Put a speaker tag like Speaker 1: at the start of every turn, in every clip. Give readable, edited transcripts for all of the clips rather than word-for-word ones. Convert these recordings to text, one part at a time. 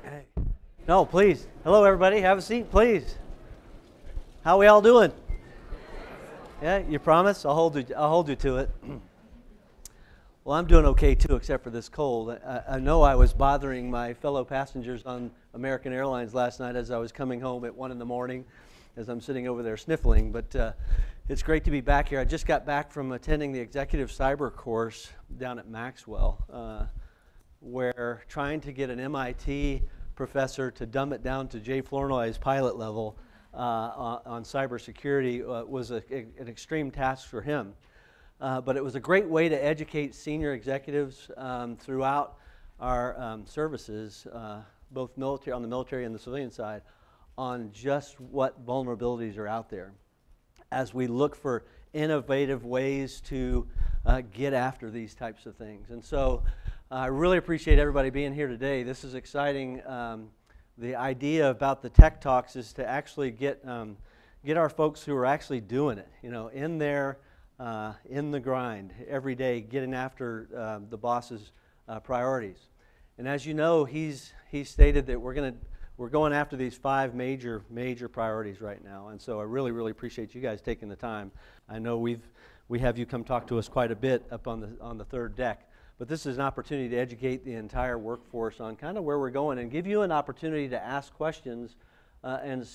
Speaker 1: Hey. No, please. Hello, everybody. Have a seat, please. How we all doing? Yeah, you promise? I'll hold you to it. Well, I'm doing okay too, except for this cold. I know I was bothering my fellow passengers on American Airlines last night as I was coming home at 1 in the morning, as I'm sitting over there sniffling. But it's great to be back here. I just got back from attending the Executive Cyber course down at Maxwell, where trying to get an MIT professor to dumb it down to Jay Flournoy's pilot level on cybersecurity was an extreme task for him. But it was a great way to educate senior executives throughout our services, both military, on the military and the civilian side, on just what vulnerabilities are out there as we look for innovative ways to get after these types of things. And so I really appreciate everybody being here today. This is exciting. The idea about the Tech Talks is to actually get our folks who are actually doing it, in there, in the grind every day, getting after the boss's priorities. And as you know, he's stated that we're going after these 5 major priorities right now. And so I really appreciate you guys taking the time. I know we have you come talk to us quite a bit up on the third deck. But this is an opportunity to educate the entire workforce on kind of where we're going and give you an opportunity to ask questions and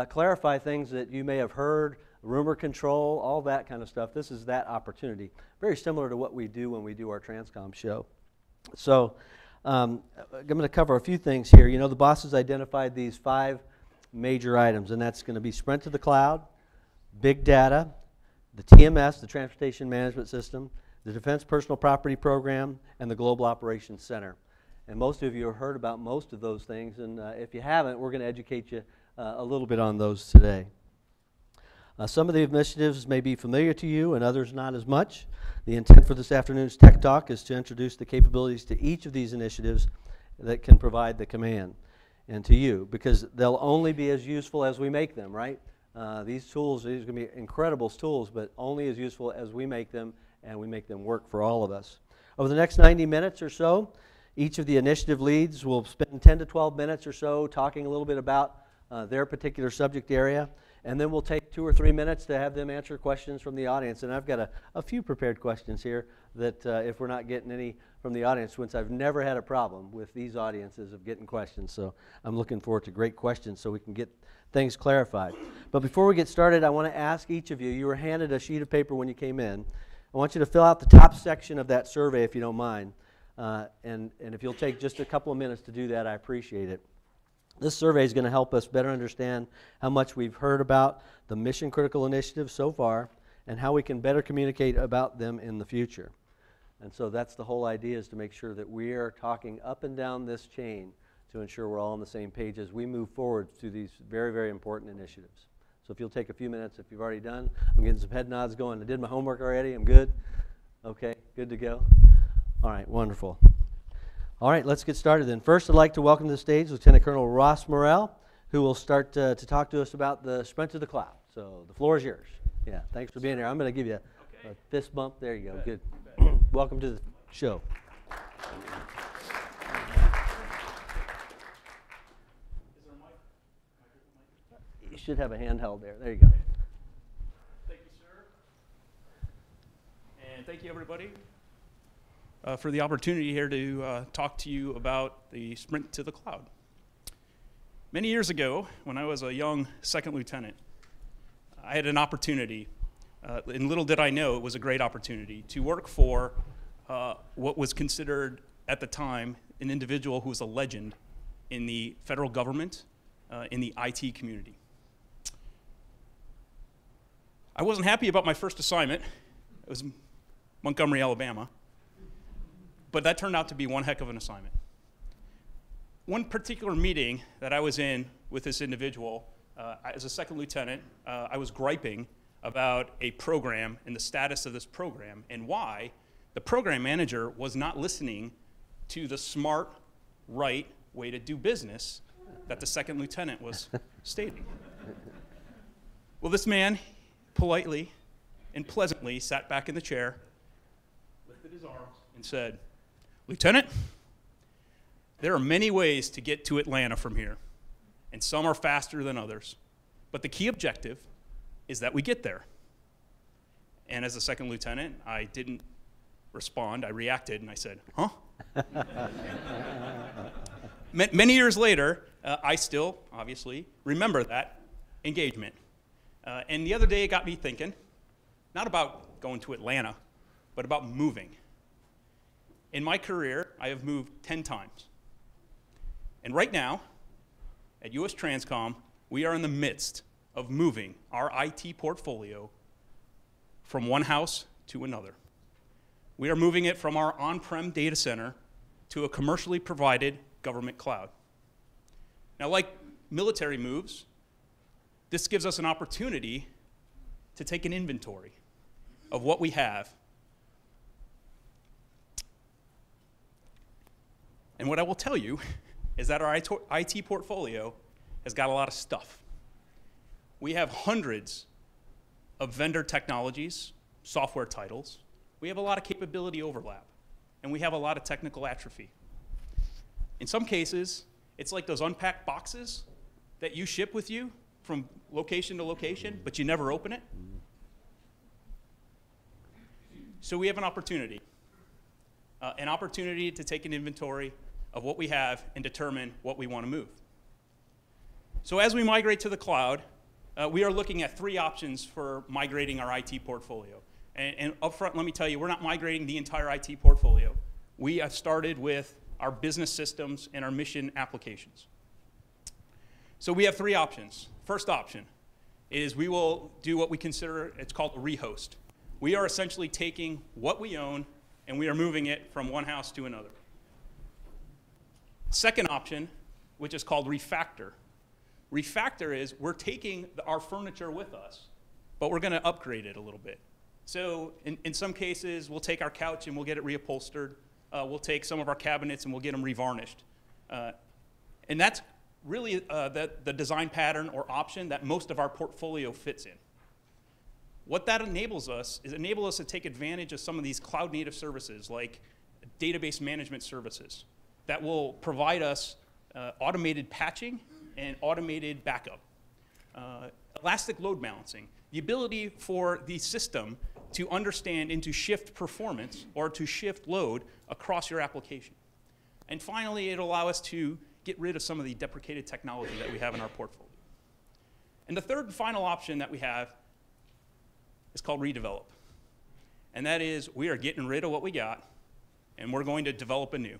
Speaker 1: clarify things that you may have heard, rumor control, all that kind of stuff. This is that opportunity. Very similar to what we do when we do our TRANSCOM show. So I'm going to cover a few things here. The boss has identified these 5 major items, and that's going to be sprint to the cloud, big data, the TMS, the Transportation Management System, the Defense Personal Property Program, and the Global Operations Center. And most of you have heard about most of those things, and if you haven't, we're going to educate you a little bit on those today. Some of the initiatives may be familiar to you and others not as much. The intent for this afternoon's Tech Talk is to introduce the capabilities to each of these initiatives that can provide the command and to you, because they'll only be as useful as we make them, right? These are going to be incredible tools, but only as useful as we make them, and we make them work for all of us. Over the next 90 minutes or so, each of the initiative leads will spend 10 to 12 minutes or so talking a little bit about their particular subject area, and then we'll take 2 or 3 minutes to have them answer questions from the audience. And I've got a few prepared questions here that if we're not getting any from the audience, since I've never had a problem with these audiences of getting questions, so I'm looking forward to great questions so we can get things clarified. But before we get started, I want to ask each of you, you were handed a sheet of paper when you came in. I want you to fill out the top section of that survey if you don't mind. And if you'll take just a couple of minutes to do that, I appreciate it. This survey is going to help us better understand how much we've heard about the mission critical initiatives so far and how we can better communicate about them in the future. And so that's the whole idea, is to make sure that we are talking up and down this chain to ensure we're all on the same page as we move forward through these very important initiatives. So if you'll take a few minutes, if you've already done, I'm getting some head nods going. I did my homework already. I'm good? Okay, good to go. All right, wonderful. All right, let's get started then. First, I'd like to welcome to the stage Lieutenant Colonel Ross Morrell, who will start to talk to us about the sprint to the cloud. So the floor is yours. Yeah, thanks for being here. I'm going to give you a fist bump. There you go. Good. Welcome to the show. You should have a handheld there. There you go.
Speaker 2: Thank you, sir. And thank you, everybody, for the opportunity here to talk to you about the sprint to the cloud. Many years ago, when I was a young second lieutenant, I had an opportunity, and little did I know it was a great opportunity, to work for what was considered at the time an individual who was a legend in the federal government, in the IT community. I wasn't happy about my first assignment. It was Montgomery, Alabama. But that turned out to be one heck of an assignment. One particular meeting that I was in with this individual, as a second lieutenant, I was griping about a program and the status of this program and why the program manager was not listening to the smart, right way to do business that the second lieutenant was stating. Well, this man politely and pleasantly sat back in the chair, lifted his arms, and said, "Lieutenant, There are many ways to get to Atlanta from here, and some are faster than others. But the key objective is that we get there. And as a second lieutenant, I didn't respond. I reacted, and I said, huh? Many years later, I still, obviously, remember that engagement. And the other day, it got me thinking, not about going to Atlanta, but about moving. In my career, I have moved 10 times. And right now, at USTRANSCOM, we are in the midst of moving our IT portfolio from one house to another. We are moving it from our on-prem data center to a commercially provided government cloud. Now, like military moves, this gives us an opportunity to take an inventory of what we have. And what I will tell you is that our IT portfolio has got a lot of stuff. We have hundreds of vendor technologies, software titles. We have a lot of capability overlap, and we have a lot of technical atrophy. In some cases, it's like those unpacked boxes that you ship with you from location to location, but you never open it. So we have an opportunity to take an inventory of what we have and determine what we want to move. So as we migrate to the cloud, we are looking at 3 options for migrating our IT portfolio. And up front, let me tell you, we're not migrating the entire IT portfolio. We have started with our business systems and our mission applications. So we have 3 options. First option is we will do what we consider, it's called a rehost. We are essentially taking what we own and we are moving it from one house to another. Second option, which is called refactor. Refactor is we're taking our furniture with us, but we're going to upgrade it a little bit. So in some cases, we'll take our couch and we'll get it reupholstered. We'll take some of our cabinets and we'll get them revarnished. And that's really the design pattern or option that most of our portfolio fits in. What that enables us is to take advantage of some of these cloud-native services like database management services that will provide us automated patching and automated backup, elastic load balancing, the ability for the system to understand and to shift performance or to shift load across your application. And finally, it'll allow us to get rid of some of the deprecated technology that we have in our portfolio. And the third and final option that we have is called redevelop. And that is we are getting rid of what we got and we're going to develop anew.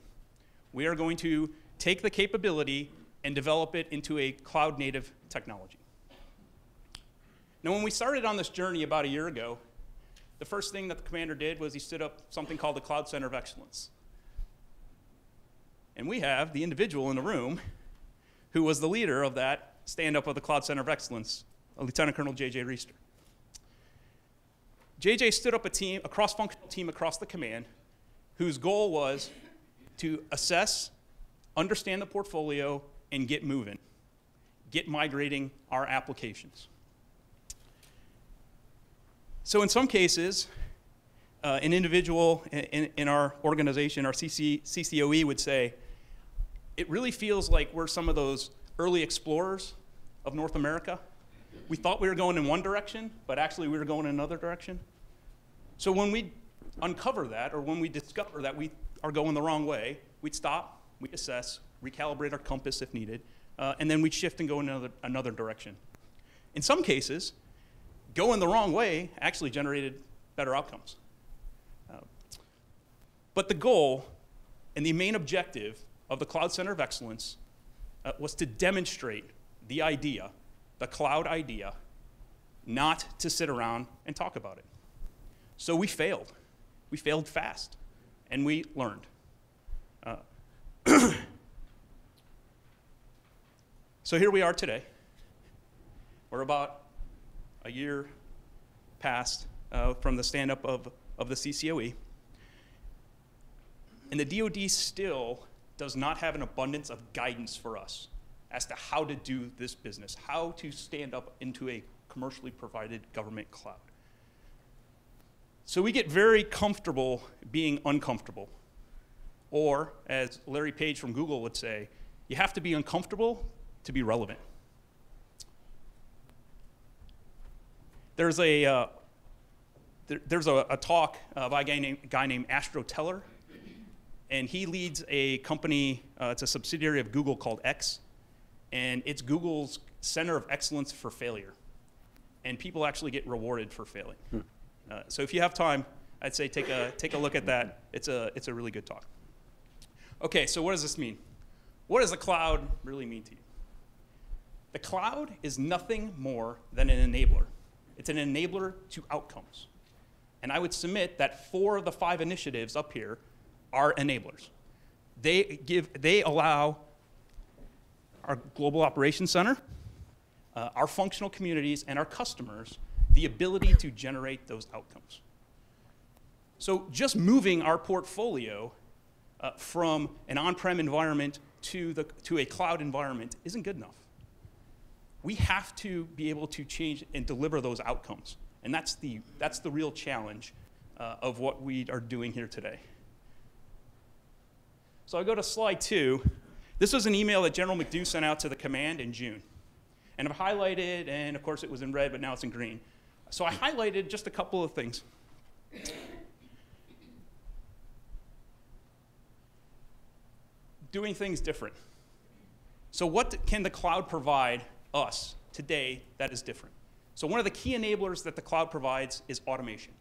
Speaker 2: We are going to take the capability and develop it into a cloud-native technology. Now, when we started on this journey about a year ago, the first thing that the commander did was he stood up something called the Cloud Center of Excellence. And we have the individual in the room who was the leader of that stand-up of the Cloud Center of Excellence, Lieutenant Colonel J.J. Reister. J.J. stood up a cross-functional team across the command whose goal was to assess, understand the portfolio, and get moving, get migrating our applications. So in some cases, an individual in our organization, our CCOE would say, it really feels like we're some of those early explorers of North America. We thought we were going in one direction, but actually we were going in another direction. So when we uncover that, or when we discover that we are going the wrong way, we'd stop, we'd assess, recalibrate our compass if needed, and then we'd shift and go in another direction. In some cases, going the wrong way actually generated better outcomes. But the goal and the main objective of the Cloud Center of Excellence was to demonstrate the idea, the cloud idea, not to sit around and talk about it. So we failed. We failed fast, and we learned. So here we are today. We're about a year past from the stand-up of the CCOE. And the DoD still does not have an abundance of guidance for us as to how to do this business, how to stand up into a commercially provided government cloud. So we get very comfortable being uncomfortable. Or, as Larry Page from Google would say, you have to be uncomfortable to be relevant. There's a talk by a guy named Astro Teller, and he leads a company, it's a subsidiary of Google called X, and it's Google's Center of Excellence for Failure. And people actually get rewarded for failing. So if you have time, I'd say take a look at that. It's a really good talk. Okay, so what does this mean? What does the cloud really mean to you? The cloud is nothing more than an enabler. It's an enabler to outcomes. And I would submit that 4 of the 5 initiatives up here are enablers. They allow our Global Operations Center, our functional communities, and our customers the ability to generate those outcomes. So just moving our portfolio from an on-prem environment to a cloud environment isn't good enough. We have to be able to change and deliver those outcomes. And that's the real challenge of what we are doing here today. So I go to slide 2. This was an email that General McDew sent out to the command in June. And I've highlighted, and of course it was in red, but now it's in green. So I highlighted just a couple of things. Doing things different. So what can the cloud provide us today that is different? So one of the key enablers that the cloud provides is automation.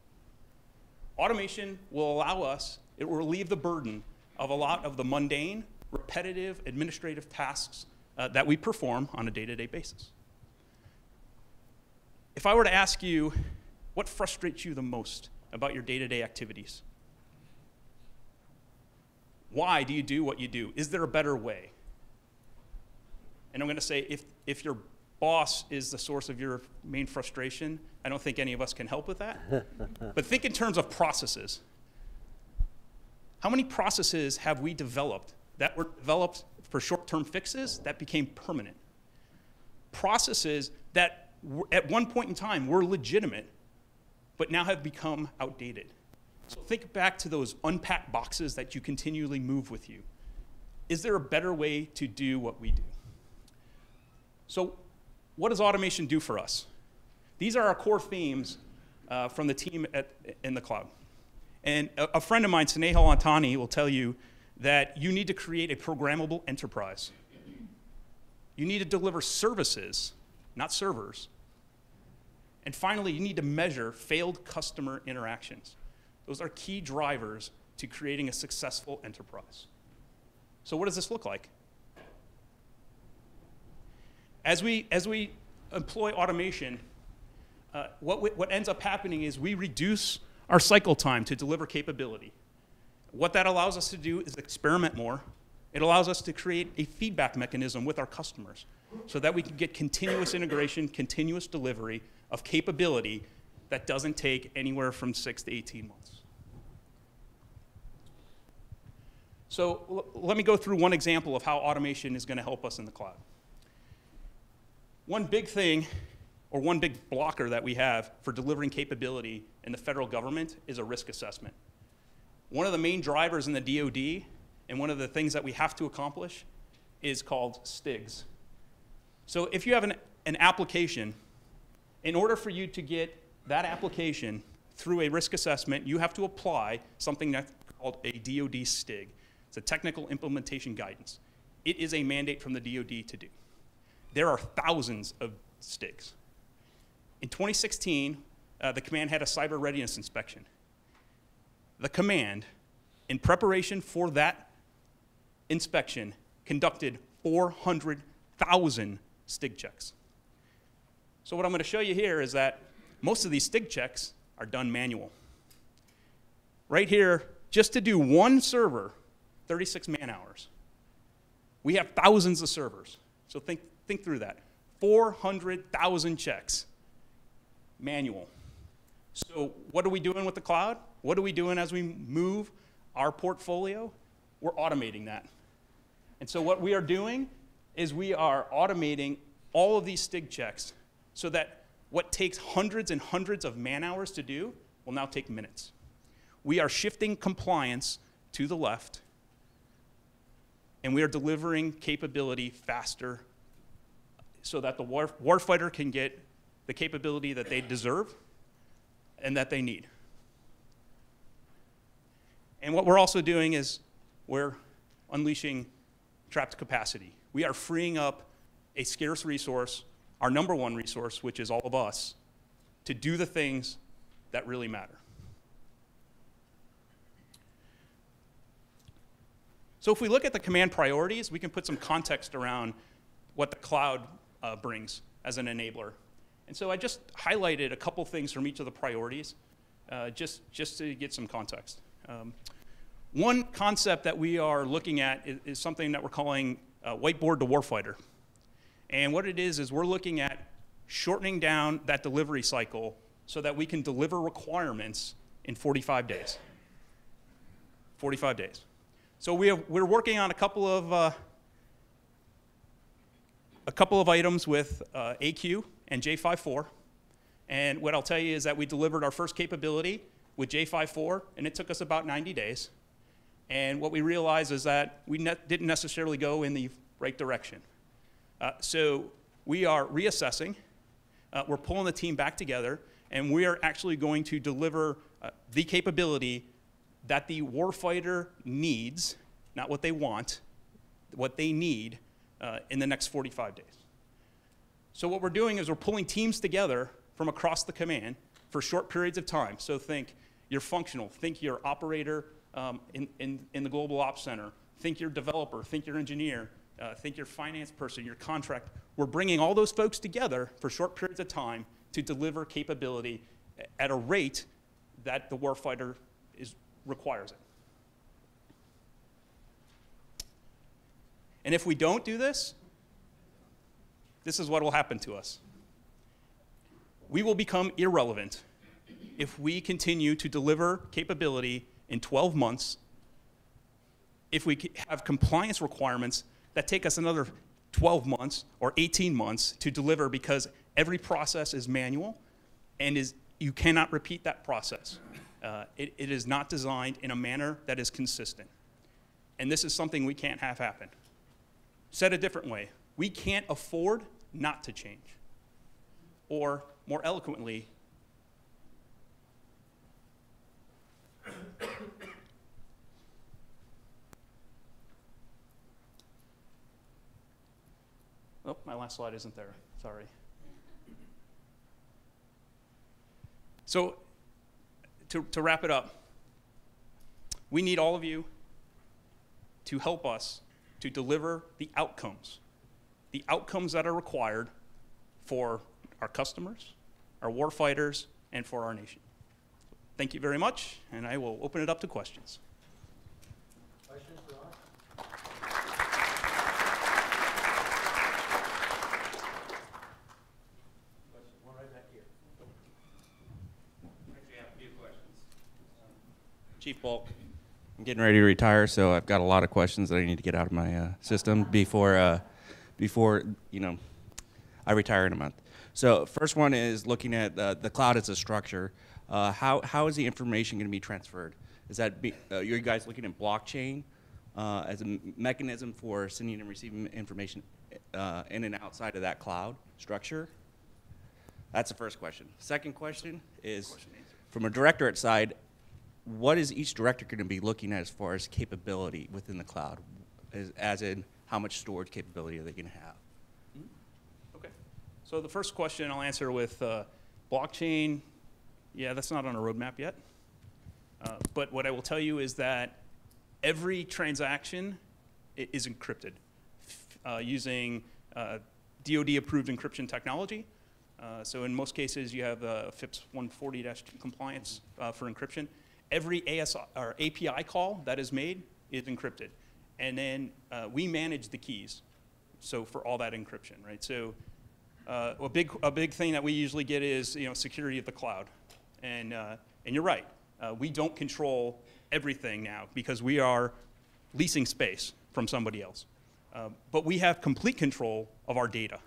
Speaker 2: Automation will allow us, it will relieve the burden of a lot of the mundane, repetitive, administrative tasks that we perform on a day-to-day basis. If I were to ask you, what frustrates you the most about your day-to-day activities? Why do you do what you do? Is there a better way? And I'm going to say, if your boss is the source of your main frustration, I don't think any of us can help with that. But think in terms of processes. How many processes have we developed that were developed for short-term fixes that became permanent? Processes that at one point in time were legitimate, but now have become outdated. So think back to those unpacked boxes that you continually move with you. Is there a better way to do what we do? So what does automation do for us? These are our core themes from the team in the cloud. And a friend of mine, Snehal Antani, will tell you that you need to create a programmable enterprise. You need to deliver services, not servers. And finally, you need to measure failed customer interactions. Those are key drivers to creating a successful enterprise. So what does this look like? As we employ automation, what ends up happening is we reduce our cycle time to deliver capability. What that allows us to do is experiment more. It allows us to create a feedback mechanism with our customers so that we can get continuous integration, continuous delivery of capability that doesn't take anywhere from 6 to 18 months. So let me go through one example of how automation is going to help us in the cloud. One big thing, or one big blocker that we have for delivering capability in the federal government is a risk assessment. One of the main drivers in the DoD, and one of the things that we have to accomplish, is called STIGs. So if you have an application, in order for you to get that application through a risk assessment, you have to apply something that's called a DoD STIG. It's a technical implementation guidance. It is a mandate from the DoD to do. There are thousands of STIGs. In 2016, the command had a cyber readiness inspection. The command, in preparation for that inspection, conducted 400,000 STIG checks. So what I'm going to show you here is that most of these STIG checks are done manual. Right here, just to do one server, 36 man-hours. We have thousands of servers. So think through that. 400,000 checks, manual. So what are we doing with the cloud? What are we doing as we move our portfolio? We're automating that. And so what we are doing is we are automating all of these STIG checks so that what takes hundreds and hundreds of man-hours to do will now take minutes. We are shifting compliance to the left, and we are delivering capability faster so that the warfighter can get the capability that they deserve and that they need. And what we're also doing is we're unleashing trapped capacity. We are freeing up a scarce resource, our number one resource, which is all of us, to do the things that really matter. So if we look at the command priorities, we can put some context around what the cloud brings as an enabler. And so I just highlighted a couple things from each of the priorities, just to get some context. One concept that we are looking at is something that we're calling whiteboard to warfighter. And what it is we're looking at shortening down that delivery cycle so that we can deliver requirements in 45 days. 45 days. So we're working on a couple of items with AQ and J54. And what I'll tell you is that we delivered our first capability with J54, and it took us about 90 days. And what we realized is that we didn't necessarily go in the right direction. So we are reassessing. We're pulling the team back together, and we are actually going to deliver the capability that the warfighter needs, not what they want, what they need in the next 45 days. So what we're doing is we're pulling teams together from across the command for short periods of time. So think your functional, think your operator in the Global Ops Center, think your developer, think your engineer, think your finance person, your contract. We're bringing all those folks together for short periods of time to deliver capability at a rate that the warfighter requires it. And if we don't do this, this is what will happen to us. We will become irrelevant if we continue to deliver capability in 12 months, if we have compliance requirements that take us another 12 months or 18 months to deliver because every process is manual and you cannot repeat that process. It is not designed in a manner that is consistent. And this is something we can't have happen. Said a different way, we can't afford not to change. Or more eloquently, oh, my last slide isn't there, sorry. So to wrap it up, we need all of you to help us to deliver the outcomes that are required for our customers, our warfighters, and for our nation. Thank you very much, and I will open it up to questions.
Speaker 1: Questions for us? One right back here.
Speaker 3: Actually, I have a few questions. Chief Bulk, I'm getting ready to retire, so I've got a lot of questions that I need to get out of my system before I retire in a month. So first one is looking at the cloud as a structure. How is the information going to be transferred? Is that you guys looking at blockchain as a mechanism for sending and receiving information in and outside of that cloud structure? That's the first question. Second question is, from a directorate side, what is each director going to be looking at as far as capability within the cloud, as in how much storage capability are they going to have?
Speaker 2: Okay. So the first question I'll answer with blockchain. Yeah, that's not on a roadmap yet. But what I will tell you is that every transaction is encrypted using DoD-approved encryption technology. So in most cases, you have FIPS 140-2 compliance for encryption. Every API call that is made is encrypted. And then we manage the keys, so for all that encryption, right? So a big thing that we usually get is security of the cloud. And you're right, we don't control everything now because we are leasing space from somebody else. But we have complete control of our data.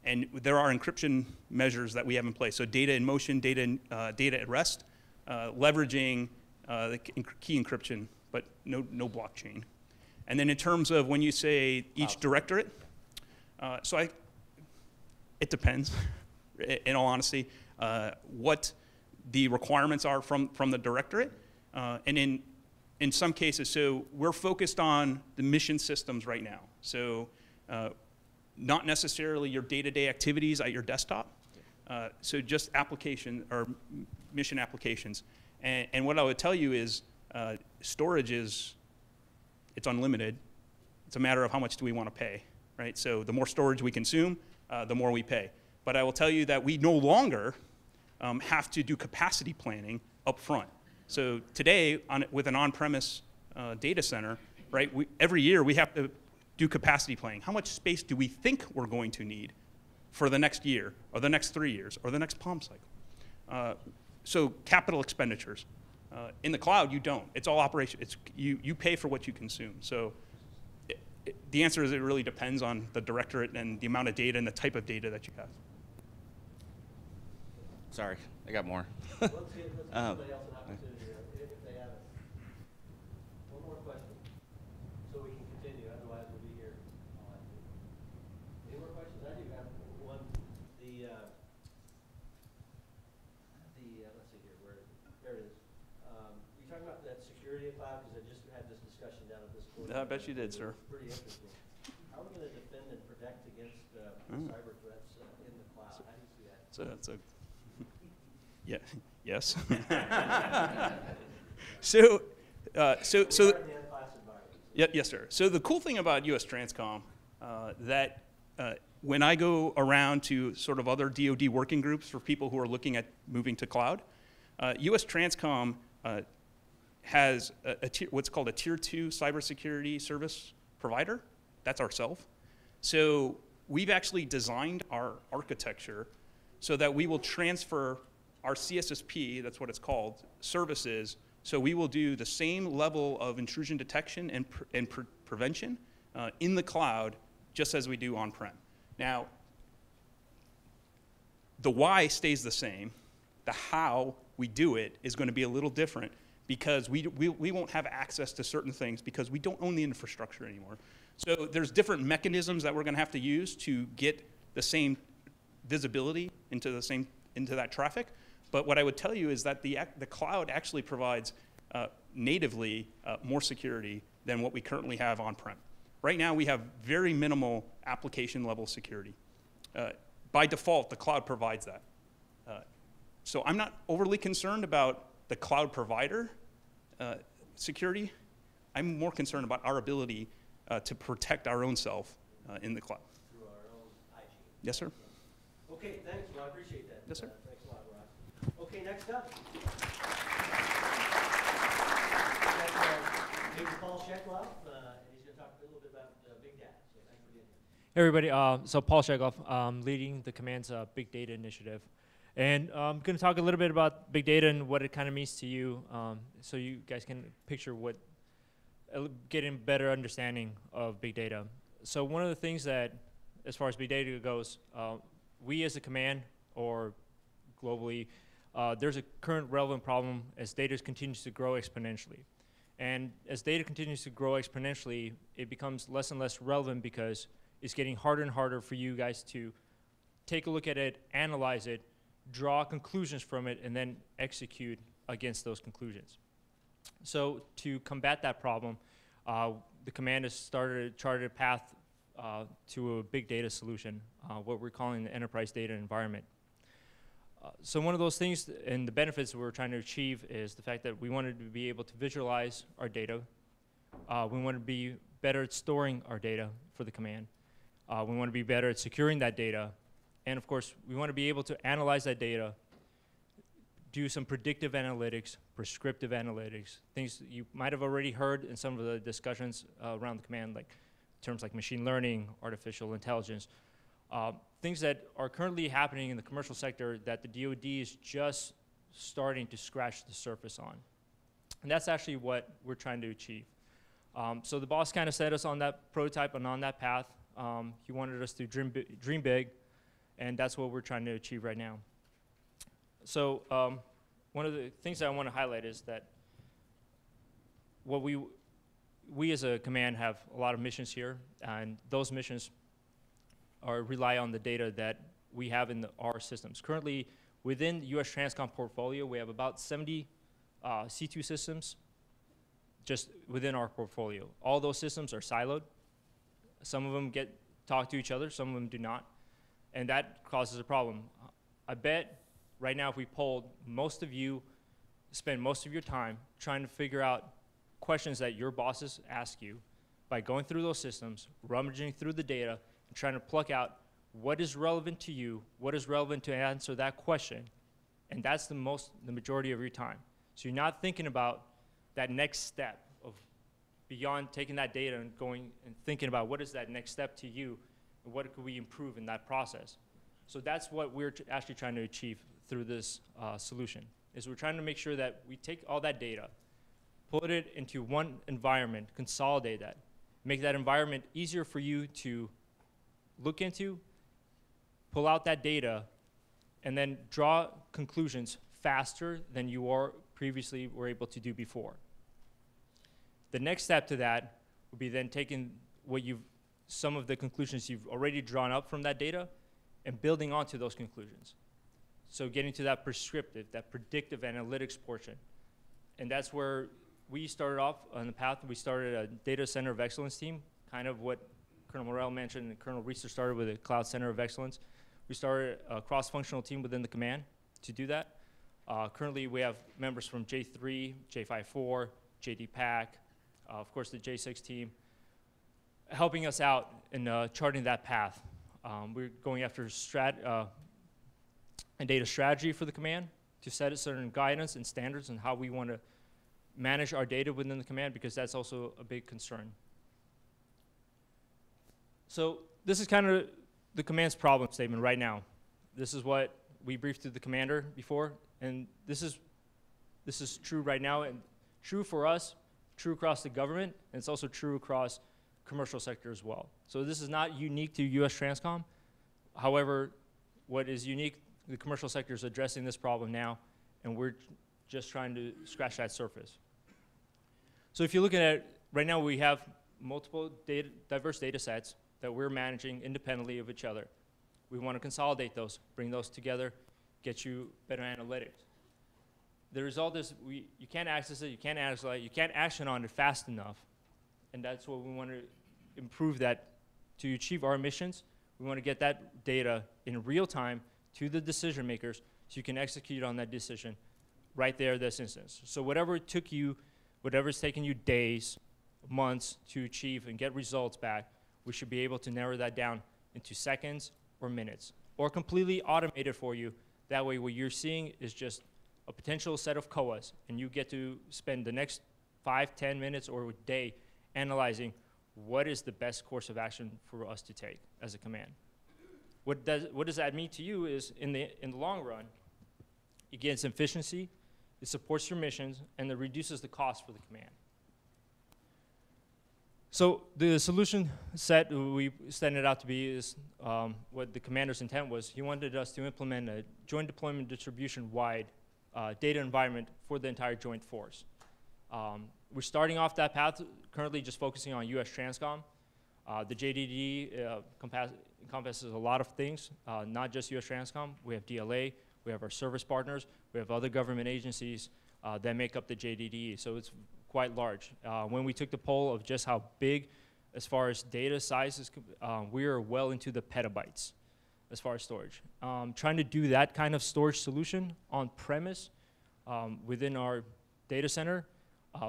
Speaker 2: And there are encryption measures that we have in place. So data in motion, data at rest, leveraging the key encryption, but no blockchain. And then in terms of when you say each directorate, it depends, in all honesty, what the requirements are from the directorate. And in some cases, so we're focused on the mission systems right now. So not necessarily your day-to-day activities at your desktop. So just application or mission applications. And what I would tell you is storage it's unlimited. It's a matter of how much do we want to pay, right? So the more storage we consume, the more we pay. But I will tell you that we no longer have to do capacity planning up front. So today, with an on-premise data center, right, every year we have to do capacity planning. How much space do we think we're going to need for the next year, or the next 3 years, or the next POM cycle? So capital expenditures. In the cloud, you don't. It's all operation. You pay for what you consume. So the answer is it really depends on the directorate and the amount of data and the type of data that you have.
Speaker 3: Sorry, I got more.
Speaker 1: Let's give somebody else an opportunity if they have it. One more question, so we can continue. Otherwise, we'll be here all afternoon. Any more questions? I do have one. Let's see here. There it is. You talking about that security of cloud? Because I just had this discussion down at this course.
Speaker 2: I bet you did, sir.
Speaker 1: Pretty interesting. How are we going to defend and protect against cyber threats in the cloud? How do you see that?
Speaker 2: Yeah. Yes. So. Yes, sir. So the cool thing about USTRANSCOM that when I go around to sort of other DoD working groups for people who are looking at moving to cloud, USTRANSCOM has what's called a Tier 2 cybersecurity service provider. That's ourselves. So we've actually designed our architecture so that we will transfer our CSSP, that's what it's called, services. So we will do the same level of intrusion detection and prevention in the cloud just as we do on-prem. Now, the why stays the same. The how we do it is going to be a little different because we won't have access to certain things because we don't own the infrastructure anymore. So there's different mechanisms that we're going to have to use to get the same visibility into that traffic. But what I would tell you is that the cloud actually provides natively more security than what we currently have on-prem. Right now, we have very minimal application level security. By default, the cloud provides that. So I'm not overly concerned about the cloud provider security. I'm more concerned about our ability to protect our own self in the cloud.
Speaker 1: Through our own hygiene.
Speaker 2: Yes, sir.
Speaker 1: Okay, thanks. Well, I appreciate that.
Speaker 2: Yes, sir.
Speaker 1: Thanks a lot, Ross. Okay, next up. Major Paul Shekloff, and he's going to talk a little bit about big data. So thanks for being here.
Speaker 4: Hey everybody, so Paul Shekloff, leading the command's big data initiative. And I'm going to talk a little bit about big data and what it kind of means to you, so you guys can picture getting better understanding of big data. So one of the things that, as far as big data goes, we as a command, or globally, there's a current relevant problem as data continues to grow exponentially. And as data continues to grow exponentially, it becomes less and less relevant because it's getting harder and harder for you guys to take a look at it, analyze it, draw conclusions from it, and then execute against those conclusions. So to combat that problem, the command has charted a path to a big data solution, what we're calling the enterprise data environment. So one of those things and the benefits that we're trying to achieve is the fact that we wanted to be able to visualize our data. We want to be better at storing our data for the command. We want to be better at securing that data. And of course, we want to be able to analyze that data, do some predictive analytics, prescriptive analytics, things that you might have already heard in some of the discussions around the command, like terms like machine learning, artificial intelligence, things that are currently happening in the commercial sector that the DoD is just starting to scratch the surface on. And that's actually what we're trying to achieve. So the boss kind of set us on that prototype and on that path. He wanted us to dream big, and that's what we're trying to achieve right now. So one of the things that I want to highlight is that what we we as a command have a lot of missions here, and those missions rely on the data that we have in our systems. Currently, within the USTRANSCOM portfolio, we have about 70 C2 systems just within our portfolio. All those systems are siloed. Some of them talk to each other, some of them do not, and that causes a problem. I bet right now if we polled, most of you spend most of your time trying to figure out questions that your bosses ask you by going through those systems, rummaging through the data, and trying to pluck out what is relevant to you, what is relevant to answer that question, and that's the majority of your time. So you're not thinking about that next step of beyond taking that data and going and thinking about what is that next step to you, and what could we improve in that process. So that's what we're actually trying to achieve through this solution, is we're trying to make sure that we take all that data, put it into one environment, consolidate that, make that environment easier for you to look into, pull out that data, and then draw conclusions faster than you previously were able to do before. The next step to that would be then taking some of the conclusions you've already drawn up from that data and building onto those conclusions. So getting to that prescriptive, that predictive analytics portion. And that's where we started off on the path. We started a data center of excellence team, kind of what Colonel Morrell mentioned and Colonel Reeser started with a cloud center of excellence. We started a cross-functional team within the command to do that. Currently, we have members from J3, J54, JD-PAC, of course the J6 team, helping us out in charting that path. We're going after a data strategy for the command to set a certain guidance and standards on how we want to manage our data within the command, because that's also a big concern. So this is kind of the command's problem statement right now. This is what we briefed to the commander before, and this is true right now, and true for us, true across the government, and it's also true across commercial sector as well. So this is not unique to USTRANSCOM. However, what is unique, the commercial sector is addressing this problem now, and we're just trying to scratch that surface. So if you look at it, right now we have multiple diverse data sets that we're managing independently of each other. We want to consolidate those, bring those together, get you better analytics. The result is you can't access it, you can't analyze it, you can't action on it fast enough, and that's what we want to improve that. To achieve our missions, we want to get that data in real time to the decision makers so you can execute on that decision right there, this instance. So whatever it took you, whatever's taken you days, months to achieve and get results back, we should be able to narrow that down into seconds or minutes, or completely automate it for you. That way what you're seeing is just a potential set of COAs, and you get to spend the next 5, 10 minutes or a day analyzing what is the best course of action for us to take as a command. What does that mean to you is in the long run, it gets efficiency, it supports your missions, and it reduces the cost for the command. So the solution set we set it out to be is what the commander's intent was. He wanted us to implement a joint deployment distribution-wide data environment for the entire joint force. We're starting off that path, currently just focusing on USTRANSCOM. The JDD encompasses a lot of things, not just USTRANSCOM. We have DLA, we have our service partners, we have other government agencies that make up the JDD, so it's quite large. When we took the poll of just how big, as far as data sizes, we are well into the petabytes as far as storage. Trying to do that kind of storage solution on premise within our data center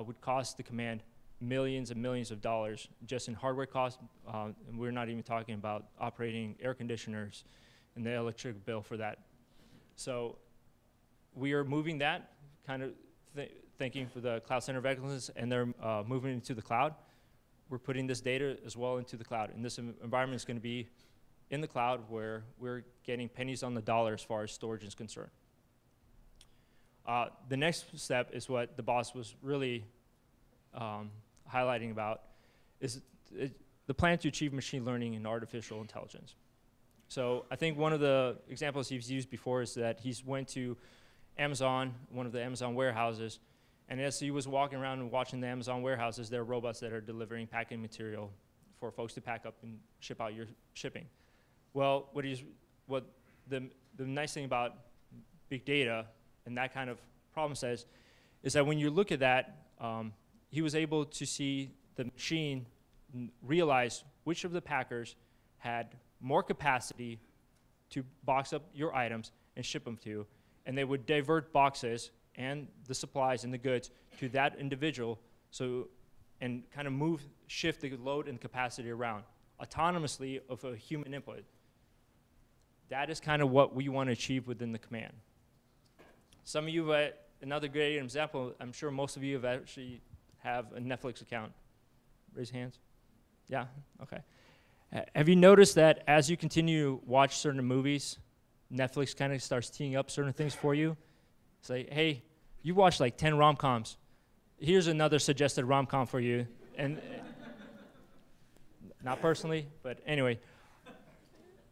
Speaker 4: would cost the command millions and millions of dollars just in hardware costs, and we're not even talking about operating air conditioners and the electric bill for that. So we are moving that kind of thinking for the Cloud Center of Excellence, and they're moving into the cloud. We're putting this data as well into the cloud, and this environment is going to be in the cloud where we're getting pennies on the dollar as far as storage is concerned. The next step is what the boss was really highlighting about, is the plan to achieve machine learning and artificial intelligence. So I think one of the examples he's used before is that he's went to Amazon, one of the Amazon warehouses, And as he was walking around and watching the Amazon warehouses, there are robots that are delivering packing material for folks to pack up and ship out your shipping. Well, what the nice thing about big data and that kind of problem says is that when you look at that, he was able to see the machine realize which of the packers had more capacity to box up your items and ship them to you, and they would divert boxes and the supplies and the goods to that individual, and kind of shift the load and capacity around autonomously of a human input. That is kind of what we want to achieve within the command. Some of you, another great example, I'm sure most of you have actually have a Netflix account. Raise hands. Yeah, okay. Have you noticed that as you continue to watch certain movies, Netflix kind of starts teeing up certain things for you? It's like, hey, you watched like 10 rom-coms. Here's another suggested rom-com for you. And not personally, but anyway.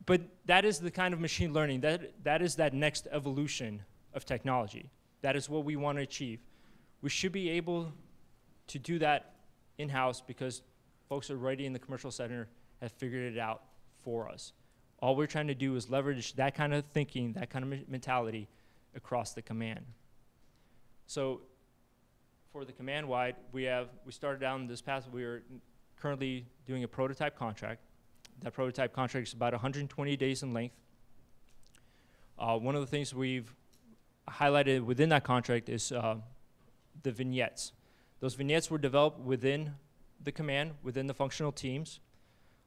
Speaker 4: But that is the kind of machine learning. That is that next evolution of technology. That is what we want to achieve. We should be able to do that in-house because folks already in the commercial center have figured it out for us. All we're trying to do is leverage that kind of thinking, that kind of mentality across the command. So for the command-wide, we started down this path. We are currently doing a prototype contract. That prototype contract is about 120 days in length. One of the things we've highlighted within that contract is the vignettes. Those vignettes were developed within the command, within the functional teams.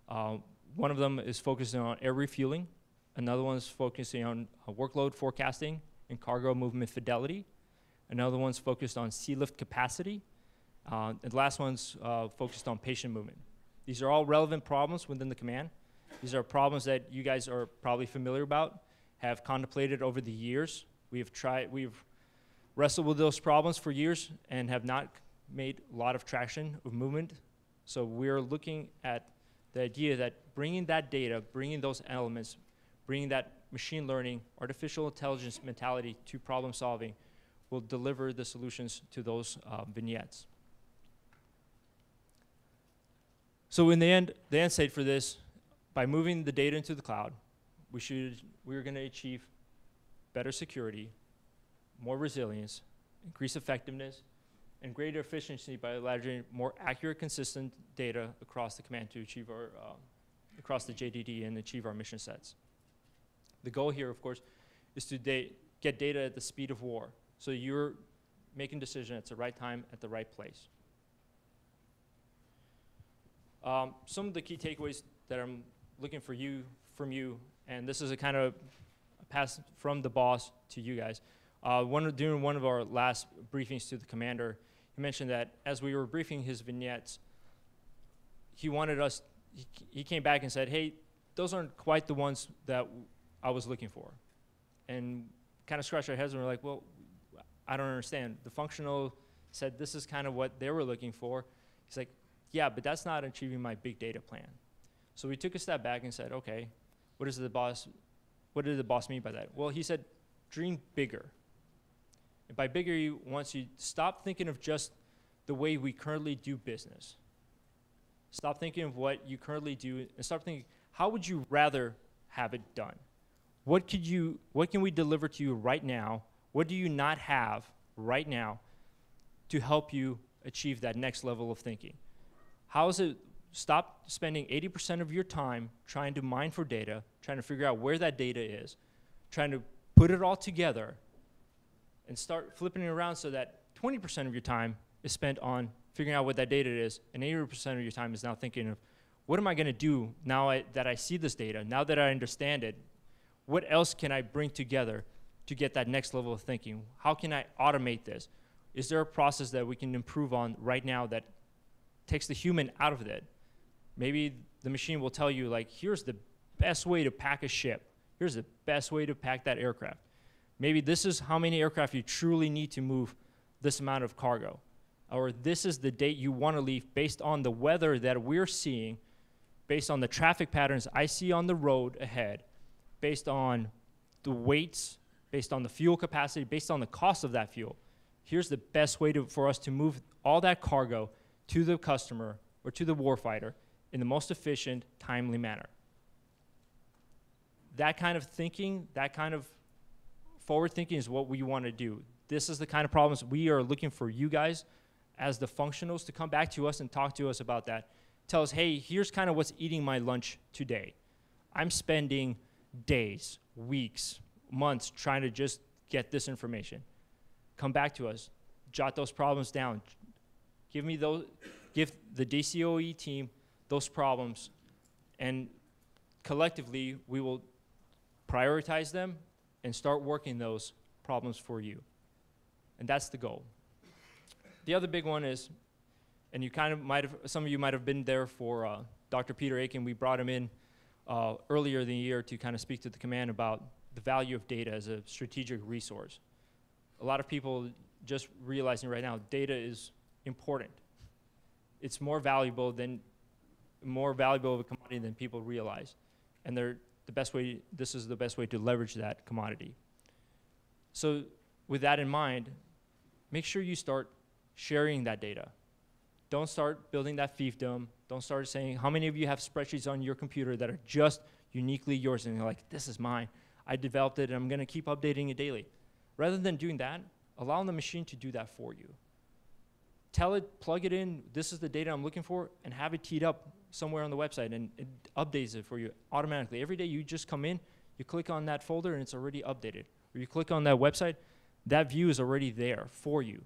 Speaker 4: One of them is focusing on air refueling. Another one is focusing on workload forecasting and cargo movement fidelity. Another one's focused on sea lift capacity. And the last one's focused on patient movement. These are all relevant problems within the command. These are problems that you guys are probably familiar about, have contemplated over the years. We've wrestled with those problems for years and have not made a lot of traction of movement. So we're looking at the idea that bringing that data, bringing those elements, bringing that machine learning, artificial intelligence mentality to problem solving will deliver the solutions to those vignettes. So in the end state for this, by moving the data into the cloud, we're going to achieve better security, more resilience, increased effectiveness, and greater efficiency by leveraging more accurate, consistent data across the command to achieve our, across the JDD and achieve our mission sets. The goal here, of course, is to get data at the speed of war. So you're making decisions at the right time, at the right place. Some of the key takeaways that I'm looking from you, and this is a kind of pass from the boss to you guys. During one of our last briefings to the commander, he mentioned that as we were briefing his vignettes, he came back and said, hey, those aren't quite the ones that I was looking for. And kind of scratched our heads and we're like, well, I don't understand. The functional said this is kind of what they were looking for. He's like, yeah, but that's not achieving my big data plan. So we took a step back and said, okay, what did the boss mean by that? Well, he said, dream bigger. And by bigger, he wants you to stop thinking of just the way we currently do business. Stop thinking of what you currently do and start thinking, how would you rather have it done? What can we deliver to you right now? What do you not have right now to help you achieve that next level of thinking? How is it, stop spending 80% of your time trying to mine for data, trying to figure out where that data is, trying to put it all together, and start flipping it around so that 20% of your time is spent on figuring out what that data is, and 80% of your time is now thinking of, what am I going to do now that I see this data, now that I understand it? What else can I bring together to get that next level of thinking? How can I automate this? Is there a process that we can improve on right now that takes the human out of it? Maybe the machine will tell you, like, here's the best way to pack a ship. Here's the best way to pack that aircraft. Maybe this is how many aircraft you truly need to move this amount of cargo. Or this is the date you want to leave based on the weather that we're seeing, based on the traffic patterns I see on the road ahead, based on the weights, based on the fuel capacity, based on the cost of that fuel. here's the best way for us to move all that cargo to the customer or to the warfighter in the most efficient, timely manner. That kind of thinking, that kind of forward thinking is what we want to do. This is the kind of problems we are looking for you guys as the functionals to come back to us and talk to us about that. Tell us, hey, here's kind of what's eating my lunch today. I'm spending days, weeks, months trying to just get this information. Come back to us, jot those problems down. Give the DCOE team those problems, and collectively we will prioritize them and start working those problems for you. And that's the goal. The other big one is, and you kind of some of you might have been there for Dr. Peter Aiken. We brought him in earlier in the year to kind of speak to the command about the value of data as a strategic resource. A lot of people just realizing right now data is important. It's more valuable of a commodity than people realize. And this is the best way to leverage that commodity. So with that in mind, make sure you start sharing that data. Don't start building that fiefdom. Don't start saying, how many of you have spreadsheets on your computer that are just uniquely yours? And you're like, this is mine. I developed it, and I'm going to keep updating it daily. Rather than doing that, allow the machine to do that for you. Tell it, plug it in, this is the data I'm looking for, and have it teed up somewhere on the website, and it updates it for you automatically. Every day you just come in, you click on that folder, and it's already updated. Or you click on that website, that view is already there for you.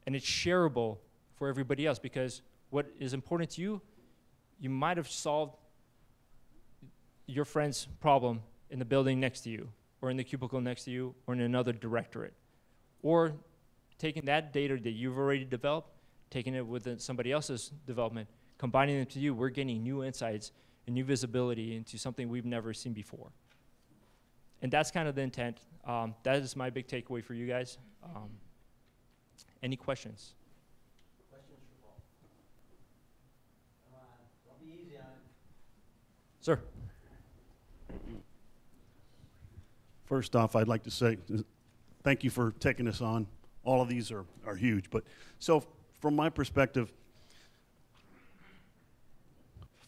Speaker 4: And it's shareable for everybody else, because what is important to you, you might have solved your friend's problem in the building next to you, or in the cubicle next to you, or in another directorate. Or taking that data that you've already developed, taking it with somebody else's development, combining them to you, we're getting new insights and new visibility into something we've never seen before. And that's kind of the intent. That is my big takeaway for you guys. Any questions?
Speaker 1: Questions for Paul? Come on, don't be easy on it.
Speaker 4: Sir.
Speaker 5: First off, I'd like to say thank you for taking this on. All of these are huge. But so from my perspective,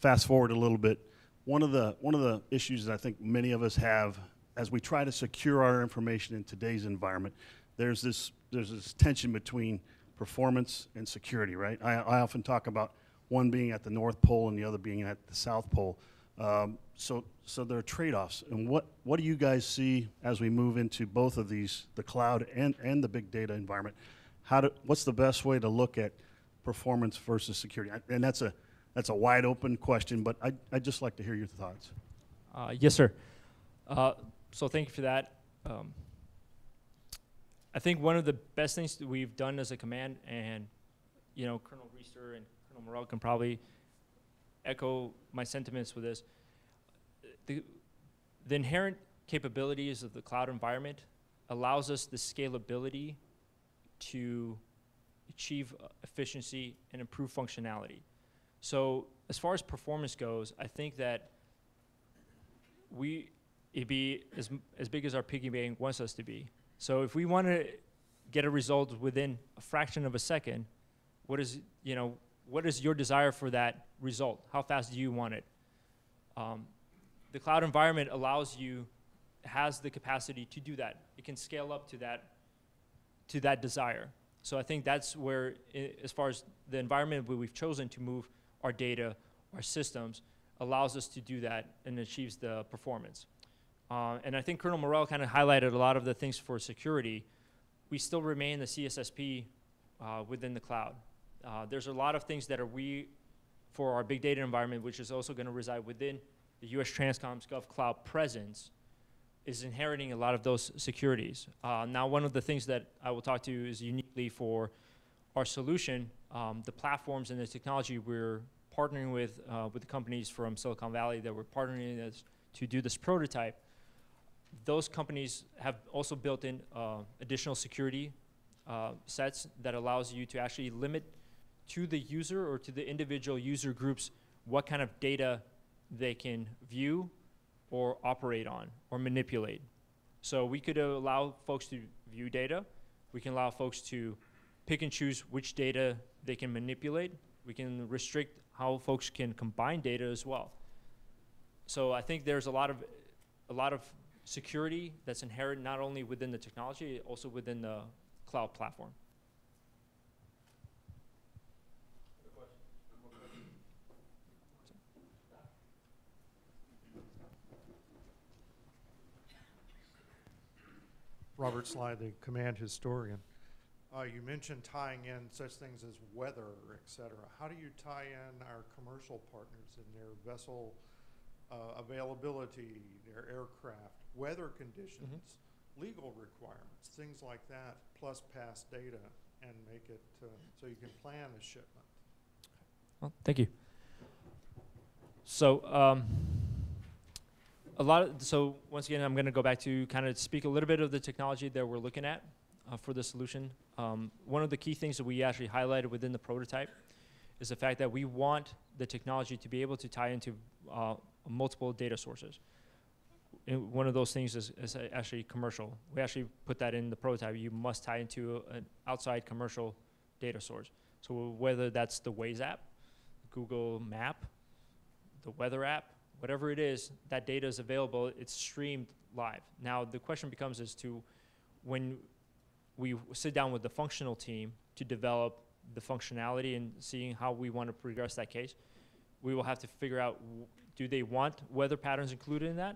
Speaker 5: fast forward a little bit, one of the issues that I think many of us have as we try to secure our information in today's environment, there's this tension between performance and security, right? I often talk about one being at the North Pole and the other being at the South Pole. So there are trade-offs. And what do you guys see as we move into both of these, the cloud and the big data environment? What's the best way to look at performance versus security? And that's a wide open question, but I'd just like to hear your thoughts.
Speaker 4: Yes, sir. So thank you for that. I think one of the best things that we've done as a command, and Colonel Reister and Colonel Morrell can probably echo my sentiments with this, the inherent capabilities of the cloud environment allows us the scalability to achieve efficiency and improve functionality. So as far as performance goes, I think that it'd be as big as our piggy bank wants us to be. So if we want to get a result within a fraction of a second, what is your desire for that result? How fast do you want it? The cloud environment has the capacity to do that. It can scale up to that desire. So I think that's where, as far as the environment where we've chosen to move our data, our systems, allows us to do that and achieves the performance. And I think Colonel Morrell kind of highlighted a lot of the things for security. We still remain the CSSP within the cloud. There's a lot of things that for our big data environment, which is also going to reside within the USTRANSCOM's GovCloud presence, is inheriting a lot of those securities. Now, one of the things that I will talk to is uniquely for our solution, the platforms and the technology we're partnering with the companies from Silicon Valley that we're partnering with to do this prototype. Those companies have also built in additional security sets that allows you to actually limit to the user or to the individual user groups what kind of data they can view or operate on or manipulate. So we could allow folks to view data, We can allow folks to pick and choose which data they can manipulate. We can restrict how folks can combine data as well. So I think there's a lot of security that's inherent not only within the technology, also within the cloud platform.
Speaker 6: Robert Sly, the command historian. You mentioned tying in such things as weather, et cetera. How do you tie in our commercial partners in their vessel availability, their aircraft, weather conditions, legal requirements, things like that, plus past data, and make it so you can plan a shipment?
Speaker 4: Well, thank you. So so once again, I'm going to go back to kind of speak a little bit of the technology that we're looking at for the solution. One of the key things that we actually highlighted within the prototype is the fact that we want the technology to be able to tie into multiple data sources. And one of those things is actually commercial. We actually put that in the prototype. You must tie into an outside commercial data source. So whether that's the Waze app, Google Map, the weather app, whatever it is, that data is available, it's streamed live. Now the question becomes as to when we sit down with the functional team to develop the functionality and seeing how we want to progress that case, we will have to figure out, do they want weather patterns included in that?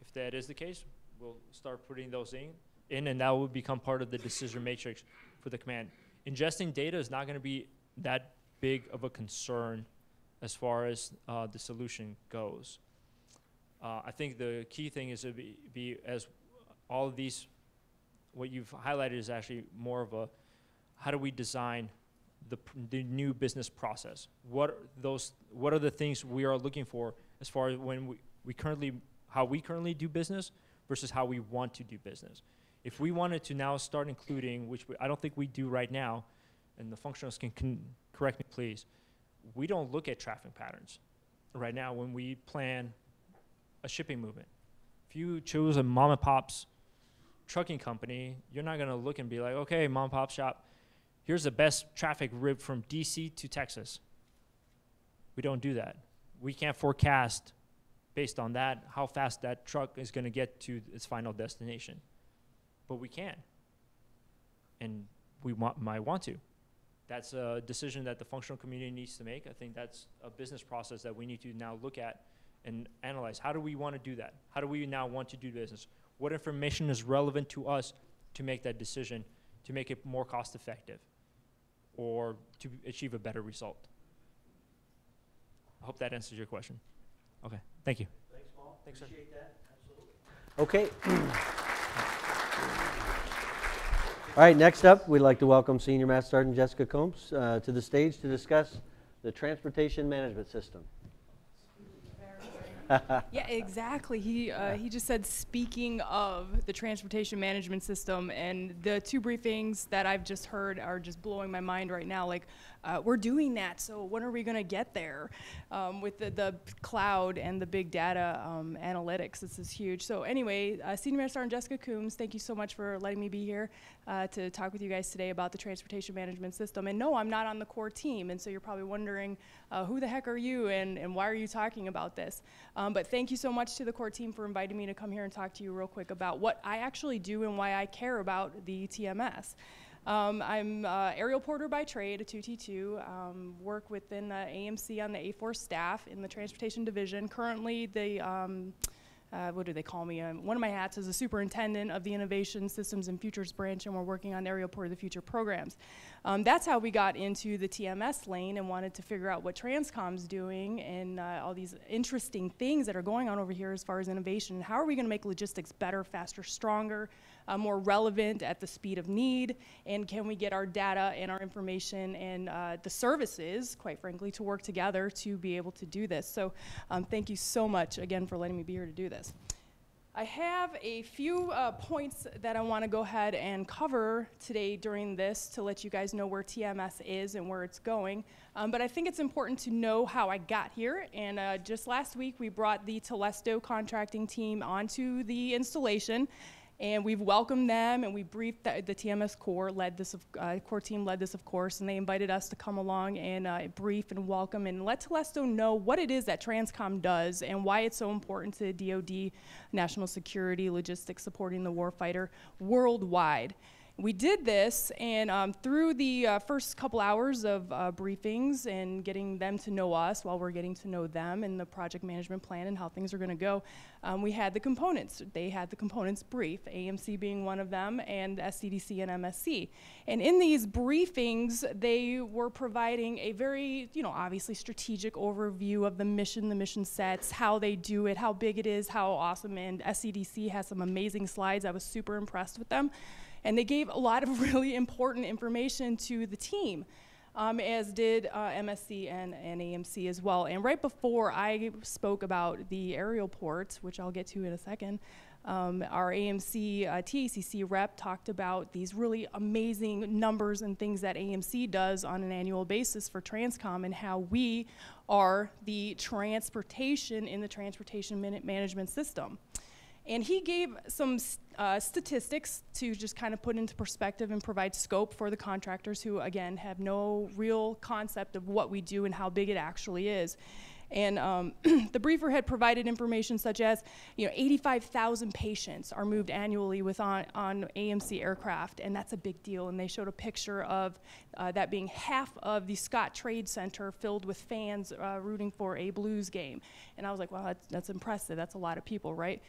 Speaker 4: If that is the case, we'll start putting those in and that will become part of the decision matrix for the command. Ingesting data is not going to be that big of a concern as far as the solution goes. I think the key thing is to be as all of these, what you've highlighted is actually more of a, how do we design the new business process? What are the things we are looking for as far as when how we currently do business versus how we want to do business? If we wanted to now start including, which I don't think we do right now, and the functionalists can correct me please, we don't look at traffic patterns right now when we plan a shipping movement. If you choose a mom and pop's trucking company, you're not gonna look and be like, okay, mom and pop shop, here's the best traffic route from DC to Texas. We don't do that. We can't forecast based on that how fast that truck is gonna get to its final destination. But we can, and we might want to. That's a decision that the functional community needs to make. I think that's a business process that we need to now look at and analyze. How do we want to do that? How do we now want to do business? What information is relevant to us to make that decision, to make it more cost effective or to achieve a better result? I hope that answers your question. Okay, thank you.
Speaker 1: Thanks, Paul.
Speaker 4: Thanks, sir.
Speaker 1: Appreciate that. Absolutely. Okay. All right, next up, we'd like to welcome Senior Master Sergeant Jessica Combs to the stage to discuss the Transportation Management System.
Speaker 7: Yeah, exactly. He just said, speaking of the Transportation Management System, and the two briefings that I've just heard are just blowing my mind right now. Like, we're doing that, so when are we going to get there with the cloud and the big data analytics? This is huge. So anyway, Senior Master Sergeant Jessica Combs, thank you so much for letting me be here to talk with you guys today about the Transportation Management System. And no, I'm not on the core team, and so you're probably wondering, who the heck are you and why are you talking about this? But thank you so much to the core team for inviting me to come here and talk to you real quick about what I actually do and why I care about the TMS. I'm aerial porter by trade, a 2T2, work within AMC on the A4 staff in the transportation division. Currently, what do they call me? One of my hats is a superintendent of the Innovation Systems and Futures branch, and we're working on Aerial Port of the Future programs. That's how we got into the TMS lane and wanted to figure out what TRANSCOM's doing and all these interesting things that are going on over here as far as innovation. How are we going to make logistics better, faster, stronger, more relevant at the speed of need, and can we get our data and our information and the services, quite frankly, to work together to be able to do this. So thank you so much again for letting me be here to do this. I have a few points that I want to go ahead and cover today during this to let you guys know where TMS is and where it's going. But I think it's important to know how I got here. And just last week, we brought the Telesto contracting team onto the installation. And we've welcomed them, and we briefed the TMS core core team led this, of course, and they invited us to come along and brief and welcome and let Telesto know what it is that TRANSCOM does and why it's so important to DoD, national security, logistics, supporting the warfighter worldwide. We did this, and through the first couple hours of briefings and getting them to know us while we're getting to know them and the project management plan and how things are going to go, we had the components. They had the components brief, AMC being one of them, and SCDC and MSC. And in these briefings, they were providing a very, obviously strategic overview of the mission sets, how they do it, how big it is, how awesome, and SCDC has some amazing slides. I was super impressed with them. And they gave a lot of really important information to the team, as did MSC and AMC as well. And right before I spoke about the aerial port, which I'll get to in a second, our AMC TACC rep talked about these really amazing numbers and things that AMC does on an annual basis for TRANSCOM and how we are the transportation in the transportation management system. And he gave some statistics to just kind of put into perspective and provide scope for the contractors who, again, have no real concept of what we do and how big it actually is. And the briefer had provided information such as, 85,000 patients are moved annually on AMC aircraft, and that's a big deal. And they showed a picture of that being half of the Scott Trade Center filled with fans rooting for a Blues game. And I was like, wow, that's impressive. That's a lot of people, right?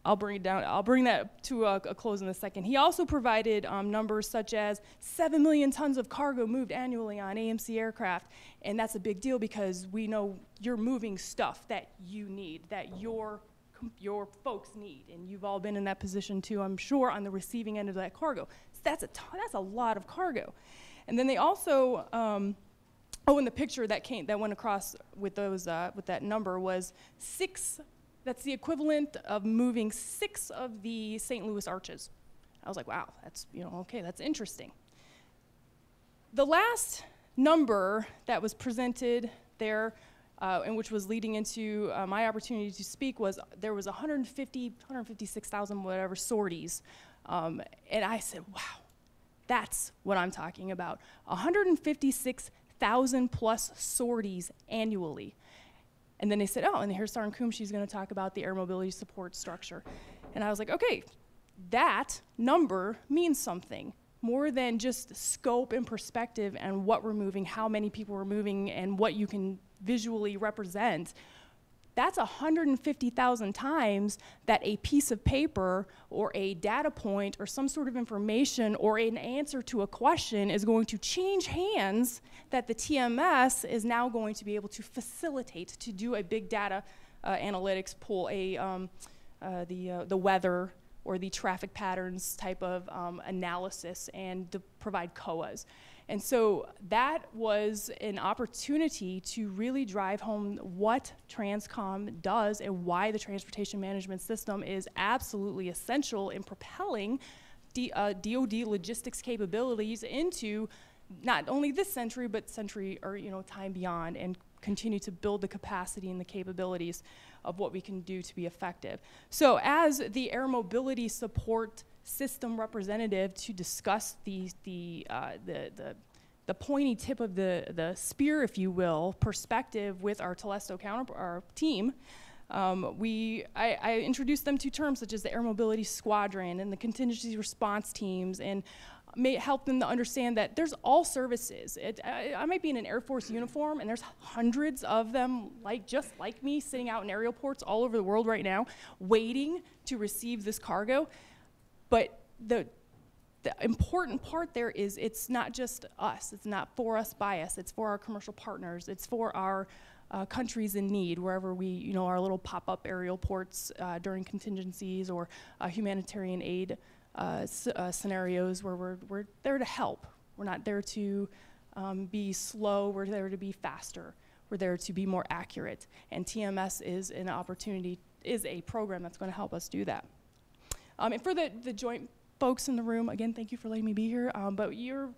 Speaker 7: I'll bring that to a close in a second. He also provided numbers such as 7 million tons of cargo moved annually on AMC aircraft, and that's a big deal because we know you're moving stuff that you need, that your folks need, and you've all been in that position too, I'm sure, on the receiving end of that cargo. So that's a lot of cargo. And then they also, and the picture that went across with those with that number was 6. That's the equivalent of moving 6 of the St. Louis arches. I was like, wow, that's, okay, that's interesting. The last number that was presented there, and which was leading into my opportunity to speak, was there was 156,000 whatever sorties. And I said, wow, that's what I'm talking about. 156,000 plus sorties annually. And then they said, oh, and here's Sergeant Coombs, she's going to talk about the air mobility support structure. And I was like, okay, that number means something more than just scope and perspective and what we're moving, how many people we're moving, and what you can visually represent. That's 150,000 times that a piece of paper or a data point or some sort of information or an answer to a question is going to change hands, that the TMS is now going to be able to facilitate to do a big data analytics, pull the weather or the traffic patterns type of analysis and to provide COAs. And so that was an opportunity to really drive home what TRANSCOM does and why the transportation management system is absolutely essential in propelling DoD logistics capabilities into not only this century, but century or time beyond, and continue to build the capacity and the capabilities of what we can do to be effective. So as the air mobility support system representative to discuss the pointy tip of the spear, if you will, perspective with our Telesto our team, I introduced them to terms such as the air mobility squadron and the contingency response teams, and help them to understand that there's all services. I might be in an Air Force uniform, and there's hundreds of them just like me sitting out in aerial ports all over the world right now waiting to receive this cargo. But the important part there is it's not just us. It's not for us, by us. It's for our commercial partners. It's for our countries in need, wherever we, our little pop-up aerial ports during contingencies or humanitarian aid scenarios where we're there to help. We're not there to be slow. We're there to be faster. We're there to be more accurate. And TMS is an opportunity, is a program that's going to help us do that. And for the joint folks in the room, again, thank you for letting me be here. But you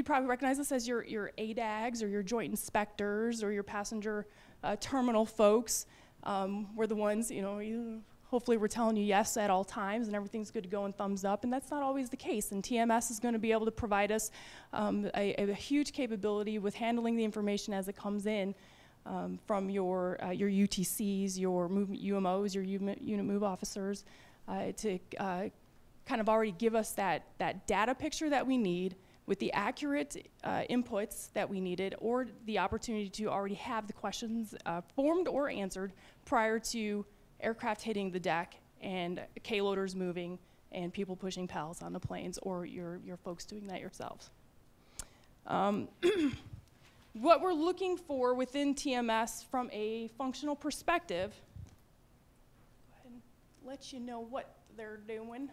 Speaker 7: probably recognize this as your ADAGs or your joint inspectors or your passenger terminal folks. We're the ones, hopefully we're telling you yes at all times and everything's good to go and thumbs up, and that's not always the case. And TMS is going to be able to provide us a huge capability with handling the information as it comes in from your UTCs, your UMOs, your unit move officers, to kind of already give us that data picture that we need with the accurate inputs that we needed, or the opportunity to already have the questions formed or answered prior to aircraft hitting the deck and K-loaders moving and people pushing pallets on the planes, or your folks doing that yourselves. What we're looking for within TMS from a functional perspective, go ahead and let you know what they're doing.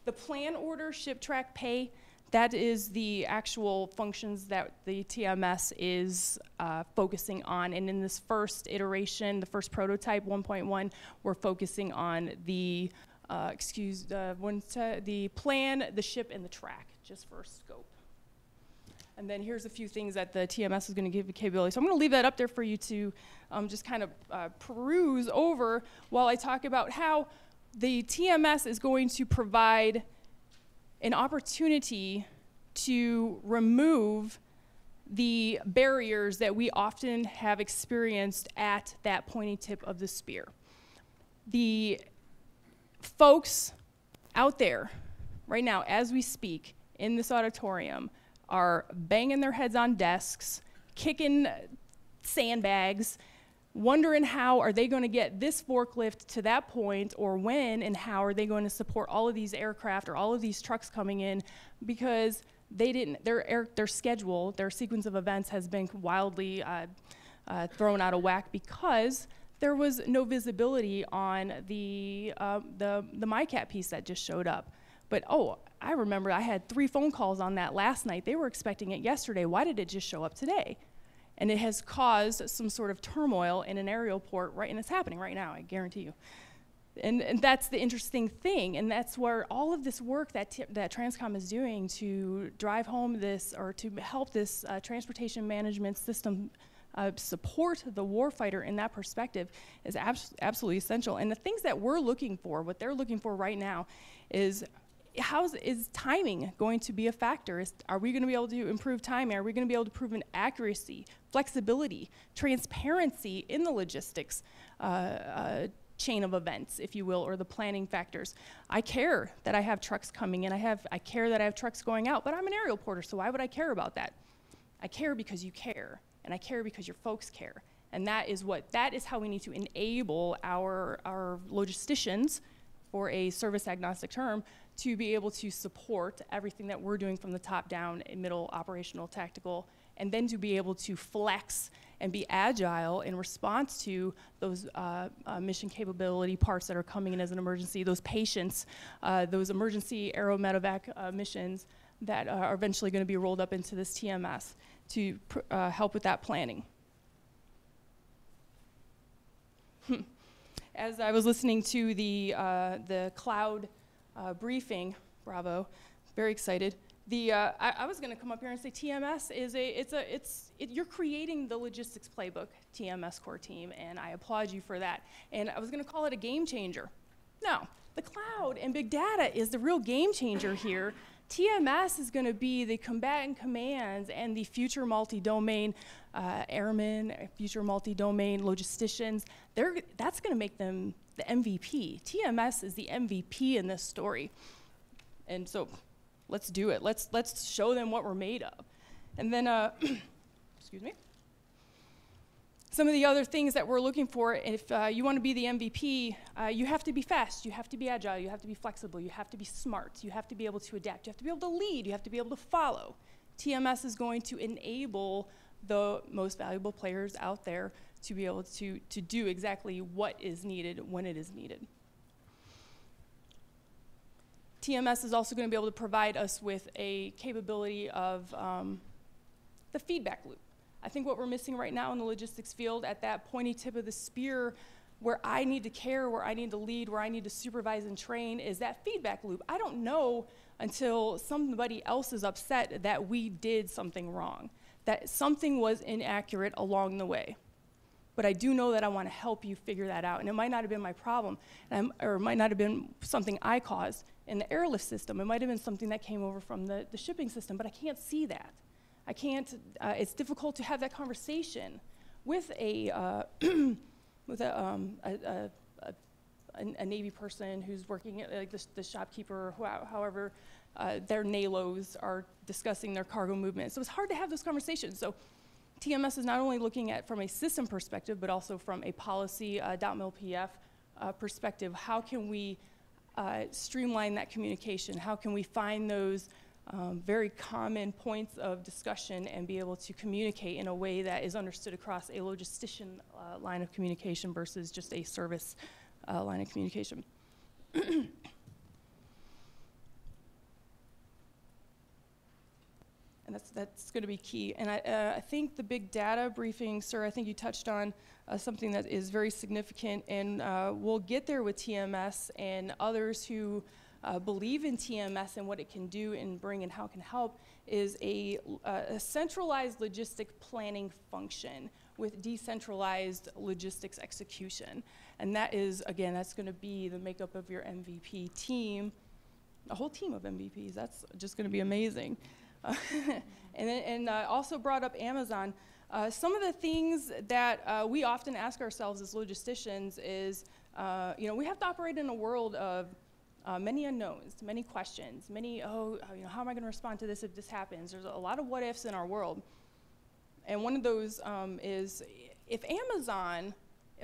Speaker 7: The plan order, ship track pay, that is the actual functions that the TMS is focusing on. And in this first iteration, the first prototype, 1.1, we're focusing on the, the plan, the ship, and the track, just for scope. And then here's a few things that the TMS is going to give you capability. So I'm going to leave that up there for you to just kind of peruse over while I talk about how the TMS is going to provide an opportunity to remove the barriers that we often have experienced at that pointy tip of the spear. The folks out there right now, as we speak, in this auditorium, are banging their heads on desks, kicking sandbags, wondering how are they going to get this forklift to that point, or when and how are they going to support all of these aircraft or all of these trucks coming in, because they didn't, their schedule, their sequence of events has been wildly thrown out of whack because there was no visibility on the MyCat piece that just showed up. But oh, I remember I had 3 phone calls on that last night. They were expecting it yesterday. Why did it just show up today? And it has caused some sort of turmoil in an aerial port, right? And it's happening right now, I guarantee you. And that's the interesting thing, and that's where all of this work that TRANSCOM is doing to drive home this, or to help this transportation management system support the warfighter in that perspective is absolutely essential. And the things that we're looking for, what they're looking for right now, is is timing going to be a factor? Are we going to be able to improve timing? Are we going to be able to improve accuracy, flexibility, transparency in the logistics chain of events, if you will, or the planning factors? I care that I have trucks coming in. I care that I have trucks going out, but I'm an aerial porter, so why would I care about that? I care because you care, and I care because your folks care. And that is how we need to enable our logisticians, for a service agnostic term, to be able to support everything that we're doing from the top down, middle, operational, tactical, and then to be able to flex and be agile in response to those mission capability parts that are coming in as an emergency, those patients, those emergency aero medevac missions that are eventually going to be rolled up into this TMS to help with that planning. As I was listening to the cloud briefing, bravo, very excited. I was going to come up here and say TMS is you're creating the logistics playbook, TMS core team, and I applaud you for that. And I was going to call it a game changer. No, the cloud and big data is the real game changer here. TMS is going to be the combatant commands and the future multi-domain airmen, future multi-domain logisticians. That's going to make them the MVP. TMS is the MVP in this story. And so let's do it. Let's show them what we're made of. And then, excuse me. Some of the other things that we're looking for, if you want to be the MVP, you have to be fast, you have to be agile, you have to be flexible, you have to be smart, you have to be able to adapt, you have to be able to lead, you have to be able to follow. TMS is going to enable the most valuable players out there to be able to do exactly what is needed when it is needed. TMS is also going to be able to provide us with a capability of the feedback loop. I think what we're missing right now in the logistics field at that pointy tip of the spear, where I need to care, where I need to lead, where I need to supervise and train, is that feedback loop. I don't know until somebody else is upset that we did something wrong. that something was inaccurate along the way. But I do know that I want to help you figure that out. And it might not have been my problem, or it might not have been something I caused in the airlift system. It might have been something that came over from the shipping system, but I can't see that. I can't, it's difficult to have that conversation with a Navy person who's working at like the shopkeeper, or however their NALOs are discussing their cargo movement. So it's hard to have those conversations. So TMS is not only looking at from a system perspective, but also from a policy .mil.pf perspective. How can we streamline that communication? How can we find those very common points of discussion and be able to communicate in a way that is understood across a logistician line of communication versus just a service line of communication? And that's going to be key. And I think the big data briefing, sir, I think you touched on something that is very significant, and we'll get there with TMS and others who believe in TMS and what it can do and bring and how it can help, is a centralized logistic planning function with decentralized logistics execution. And that is, again, that's going to be the makeup of your MVP team, a whole team of MVPs. That's just going to be amazing. And also brought up Amazon. Some of the things that we often ask ourselves as logisticians is, we have to operate in a world of many unknowns, many questions, many, how am I going to respond to this if this happens? There's a lot of what ifs in our world. And one of those is, if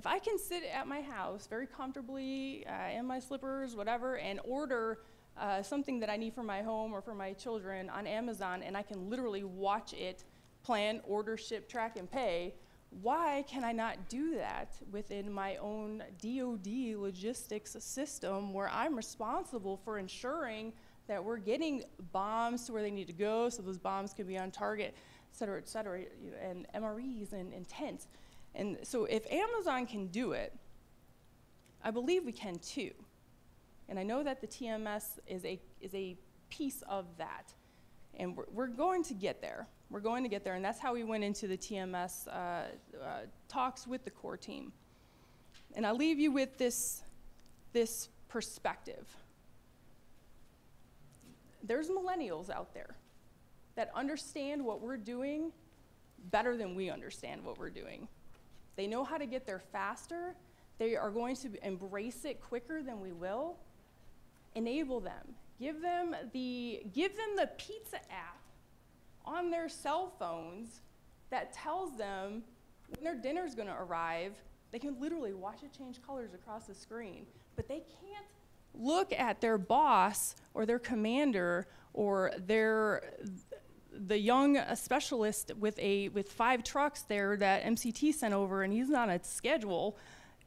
Speaker 7: I can sit at my house very comfortably in my slippers, whatever, and order something that I need for my home or for my children on Amazon, and I can literally watch it, plan, order, ship, track, and pay, why can I not do that within my own DoD logistics system where I'm responsible for ensuring that we're getting bombs to where they need to go so those bombs can be on target, et cetera, and MREs and tents. And so if Amazon can do it, I believe we can too. And I know that the TMS is a piece of that. And we're going to get there. We're going to get there, and that's how we went into the TMS talks with the core team. And I'll leave you with this perspective. There's millennials out there that understand what we're doing better than we understand what we're doing. They know how to get there faster. They are going to embrace it quicker than we will. Enable them. Give them the pizza app on their cell phones that tells them when their dinner's going to arrive. They can literally watch it change colors across the screen, but they can't look at their boss or their commander or the young specialist with 5 trucks there that MCT sent over, and he's on a schedule,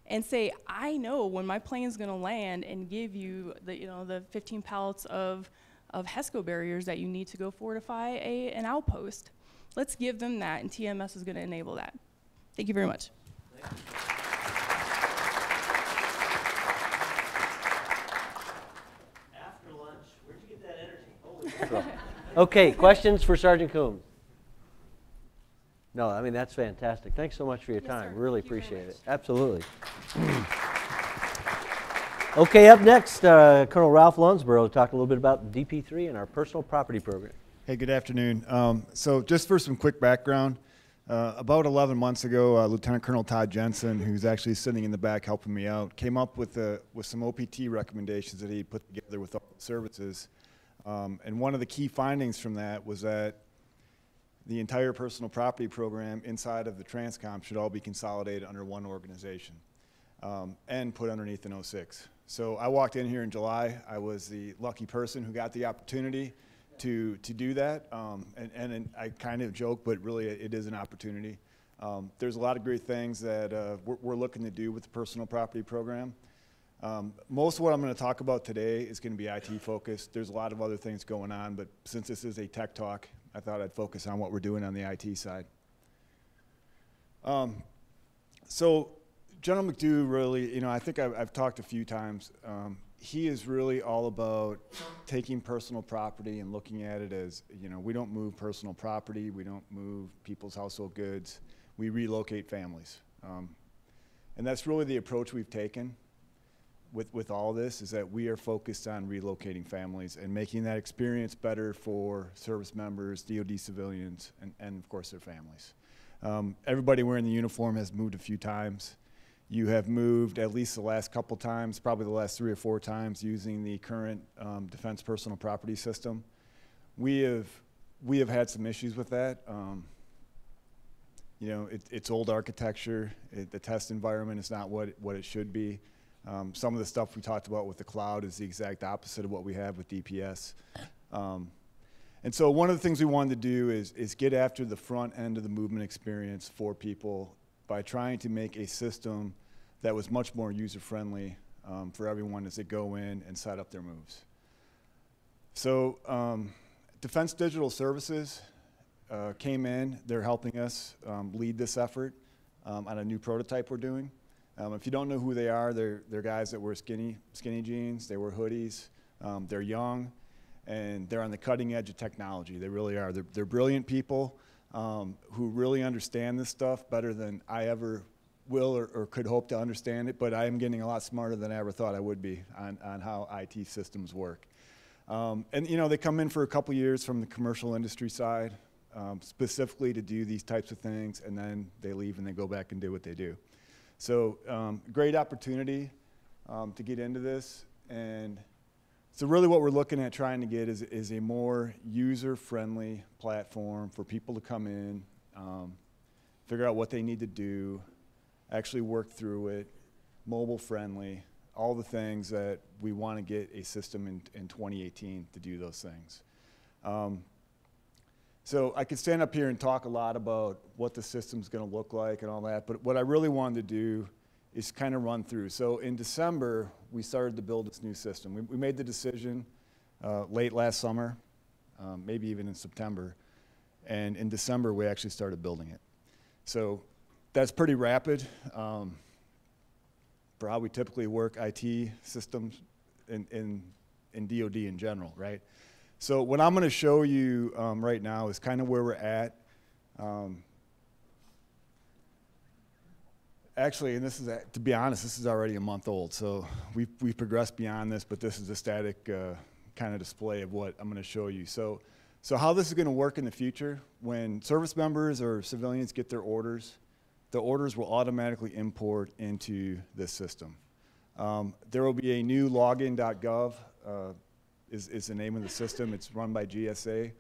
Speaker 7: and say, I know when my plane's going to land, and give you the 15 pallets of HESCO barriers that you need to go fortify an outpost. Let's give them that, and TMS is going to enable that. Thank you very much.
Speaker 1: After lunch, where'd you get that energy? Holy Okay, questions for Sergeant Coombs? No, I mean, that's fantastic. Thanks so much for your time.
Speaker 7: Sir.
Speaker 1: Really
Speaker 7: Thank you very
Speaker 1: appreciate
Speaker 7: much.
Speaker 1: it. Absolutely. Okay, up next, Colonel Ralph Lunsborough will talk a little bit about DP3 and our personal property program.
Speaker 8: Hey, good afternoon. So just for some quick background, about 11 months ago, Lieutenant Colonel Todd Jensen, who's actually sitting in the back helping me out, came up with some OPT recommendations that he put together with all the services. And one of the key findings from that was that the entire personal property program inside of the TRANSCOM should all be consolidated under one organization and put underneath an 06. So I walked in here in July. I was the lucky person who got the opportunity to do that. And I kind of joke, but really it is an opportunity. There's a lot of great things that we're looking to do with the personal property program. Most of what I'm going to talk about today is going to be IT focused. There's a lot of other things going on, but since this is a tech talk, I thought I'd focus on what we're doing on the IT side. So General McDough really, I think I've talked a few times. he is really all about taking personal property and looking at it as, you know, we don't move personal property, we don't move people's household goods, we relocate families. And that's really the approach we've taken with all this, is that we are focused on relocating families and making that experience better for service members, DoD civilians, and of course their families. Everybody wearing the uniform has moved a few times. You have moved at least the last couple times, probably the last 3 or 4 times, using the current Defense Personal Property System. We have had some issues with that. You know, it's old architecture. The test environment is not what it should be. Some of the stuff we talked about with the cloud is the exact opposite of what we have with DPS. And so one of the things we wanted to do is get after the front end of the movement experience for people by trying to make a system that was much more user-friendly for everyone as they go in and set up their moves. So Defense Digital Services came in. They're helping us lead this effort on a new prototype we're doing. If you don't know who they are, they're guys that wear skinny jeans, they wear hoodies, they're young, and they're on the cutting edge of technology. They really are. They're brilliant people who really understand this stuff better than I ever will or could hope to understand it, but I am getting a lot smarter than I ever thought I would be on how IT systems work. And you know, they come in for a couple years from the commercial industry side, specifically to do these types of things, and then they leave and they go back and do what they do. So great opportunity to get into this. And so really what we're looking at trying to get is a more user-friendly platform for people to come in, figure out what they need to do, actually work through it, mobile-friendly, all the things that we want to get a system in 2018 to do those things. So I could stand up here and talk a lot about what the system's going to look like and all that, but what I really wanted to do is kind of run through. So in December, we started to build this new system. We made the decision late last summer, maybe even in September, and in December, we actually started building it. So that's pretty rapid for how we typically work IT systems in DoD in general, right? So what I'm going to show you right now is kind of where we're at. Actually, and this is, to be honest, this is already a month old. So we've progressed beyond this, but this is a static kind of display of what I'm going to show you. So how this is going to work in the future, when service members or civilians get their orders, the orders will automatically import into this system. There will be a new login.gov is the name of the system. It's run by GSA,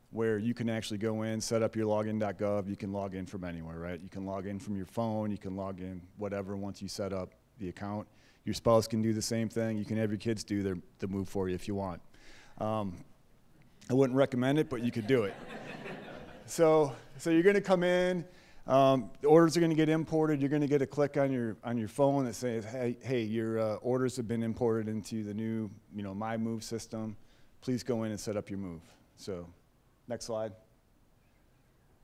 Speaker 8: where you can actually go in, set up your login.gov. You can log in from anywhere, right? You can log in from your phone. You can log in whatever once you set up the account. Your spouse can do the same thing. You can have your kids do the move for you if you want. I wouldn't recommend it, but you could do it. So you're going to come in. The orders are going to get imported. You're going to get a click on your phone that says, hey, your orders have been imported into the new, My Move system. Please go in and set up your move. So, next slide.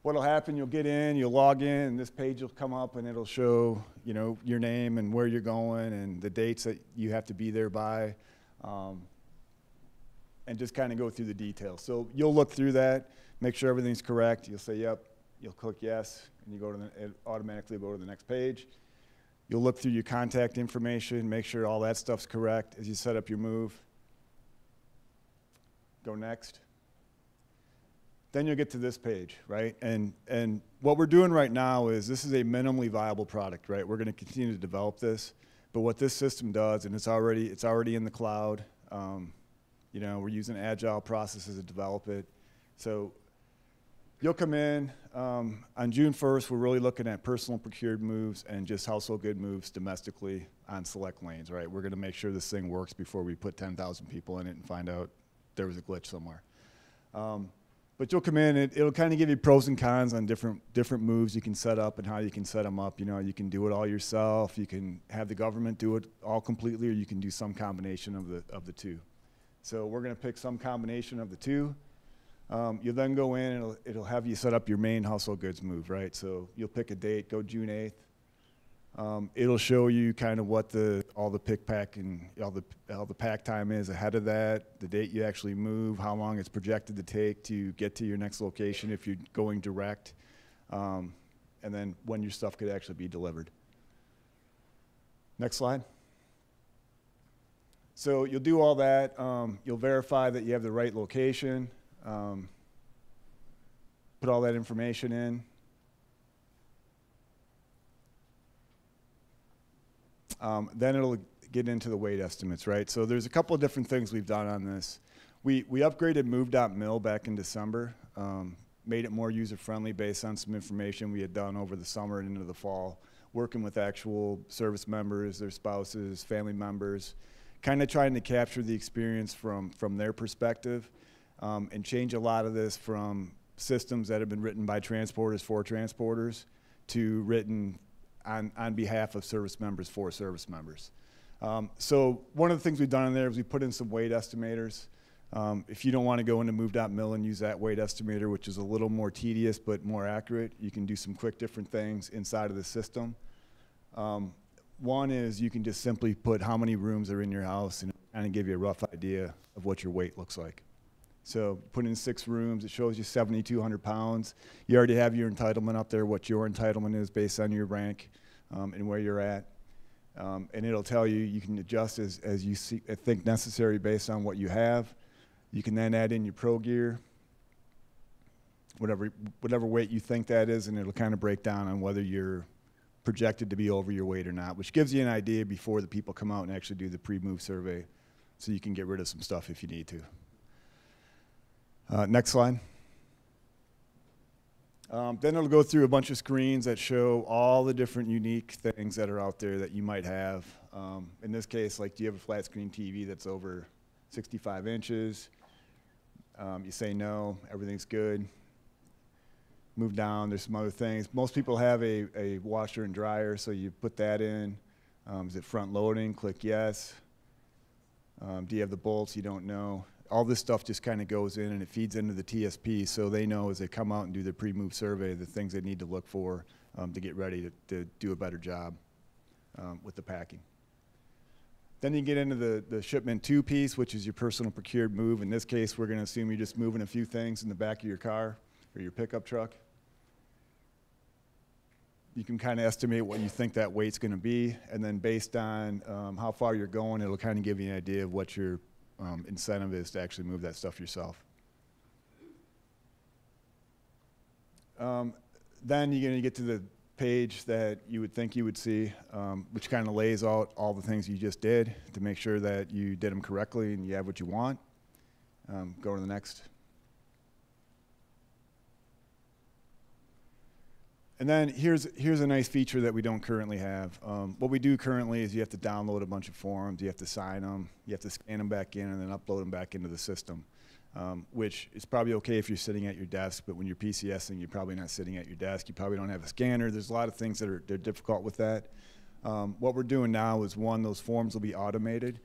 Speaker 8: What'll happen? You'll get in, you'll log in, and this page will come up, and it'll show, your name and where you're going and the dates that you have to be there by, and just kind of go through the details. So you'll look through that, make sure everything's correct. You'll say, yep. You'll click yes, and you go to it automatically go to the next page. You'll look through your contact information, make sure all that stuff's correct as you set up your move. Go next. Then you'll get to this page, right? And what we're doing right now is this is a minimally viable product, right? We're going to continue to develop this, but what this system does, and it's already in the cloud. We're using agile processes to develop it. So you'll come in on June 1st. We're really looking at personal procured moves and just household good moves domestically on select lanes, right? We're going to make sure this thing works before we put 10,000 people in it and find out there was a glitch somewhere. But you'll come in, and it'll kind of give you pros and cons on different moves you can set up and how you can set them up. You can do it all yourself. You can have the government do it all completely, or you can do some combination of the two. So we're going to pick some combination of the two. You'll then go in, and it'll have you set up your main household goods move, right? So you'll pick a date, go June 8th. It'll show you kind of what all the pick pack and all the pack time is ahead of that, the date you actually move, how long it's projected to take to get to your next location if you're going direct, and then when your stuff could actually be delivered. Next slide. So you'll do all that. You'll verify that you have the right location, put all that information in. Then it'll get into the weight estimates, right? So there's a couple of different things we've done on this. We upgraded move.mil back in December, made it more user-friendly based on some information we had done over the summer and into the fall, working with actual service members, their spouses, family members, kind of trying to capture the experience from their perspective, and change a lot of this from systems that have been written by transporters for transporters to written on behalf of service members for service members. So one of the things we've done in there is we put in some weight estimators. If you don't want to go into move.mil and use that weight estimator, which is a little more tedious but more accurate, you can do some quick different things inside of the system. One is you can just simply put how many rooms are in your house and kind of give you a rough idea of what your weight looks like. So put in 6 rooms, it shows you 7,200 pounds. You already have your entitlement up there, what your entitlement is based on your rank and where you're at. And it'll tell you, you can adjust as you think necessary based on what you have. You can then add in your pro gear, whatever weight you think that is, and it'll kind of break down on whether you're projected to be over your weight or not, which gives you an idea before the people come out and actually do the pre-move survey, so you can get rid of some stuff if you need to. Next slide. Then it'll go through a bunch of screens that show all the different unique things that are out there that you might have. In this case, like, do you have a flat screen TV that's over 65 inches? You say no, everything's good. Move down, there's some other things. Most people have a washer and dryer, so you put that in. Is it front loading? Click yes. Do you have the bolts? You don't know. All this stuff just kind of goes in and it feeds into the TSP, so they know as they come out and do their pre-move survey the things they need to look for to get ready to do a better job with the packing. Then you get into the shipment 2 piece, which is your personal procured move. In this case, we're going to assume you're just moving a few things in the back of your car or your pickup truck. You can kind of estimate what you think that weight's going to be, and then based on how far you're going, it'll kind of give you an idea of what your incentive is to actually move that stuff yourself. Then you're going to get to the page that you would think you would see, which kind of lays out all the things you just did to make sure that you did them correctly and you have what you want. Go to the next. And then here's a nice feature that we don't currently have. What we do currently is you have to download a bunch of forms, you have to sign them, you have to scan them back in, and then upload them back into the system, which is probably okay if you're sitting at your desk, but when you're PCSing, you're probably not sitting at your desk. You probably don't have a scanner. There's a lot of things that are difficult with that. What we're doing now is, 1, those forms will be automated,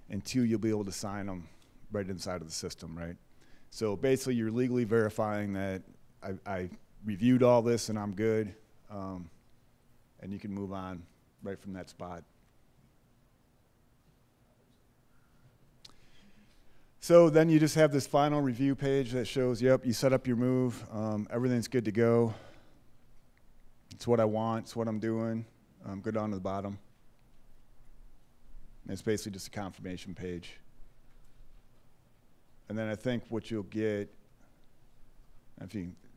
Speaker 8: and 2, you'll be able to sign them right inside of the system, right? So basically, you're legally verifying that I reviewed all this and I'm good, and you can move on right from that spot. So then you just have this final review page that shows, yep, you set up your move, everything's good to go. It's what I want, it's what I'm doing. Go down to the bottom. And it's basically just a confirmation page. And then I think what you'll get,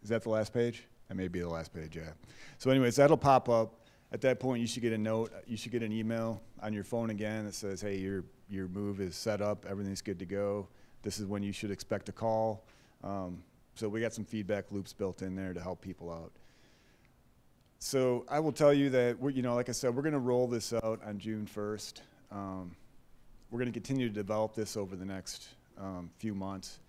Speaker 8: is that the last page? That may be the last page, yeah. So anyways, that'll pop up. At that point, you should get a note. You should get an email on your phone again that says, hey, your move is set up. Everything's good to go. This is when you should expect a call. So we got some feedback loops built in there to help people out. So I will tell you that, like I said, we're going to roll this out on June 1st. We're going to continue to develop this over the next few months.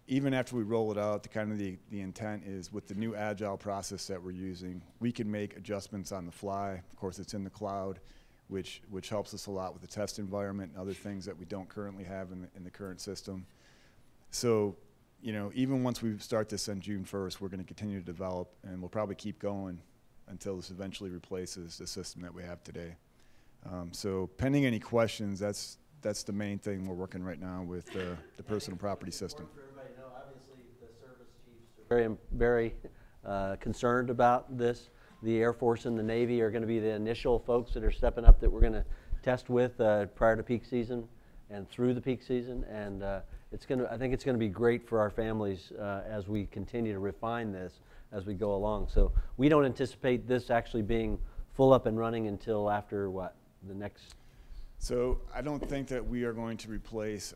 Speaker 8: Even after we roll it out, the intent is, with the new agile process that we're using, we can make adjustments on the fly. Of course, it's in the cloud, which helps us a lot with the test environment and other things that we don't currently have in the current system. So, even once we start this on June 1st, we're going to continue to develop, and we'll probably keep going until this eventually replaces the system that we have today. So pending any questions, that's the main thing we're working right now with the personal property system.
Speaker 1: For everybody to know, obviously the service chiefs are very concerned about this. The Air Force and the Navy are going to be the initial folks that are stepping up that we're going to test with prior to peak season and through the peak season. And I think it's going to be great for our families as we continue to refine this as we go along. So we don't anticipate this actually being full up and running until after what? The next?
Speaker 8: So I don't think that we are going to replace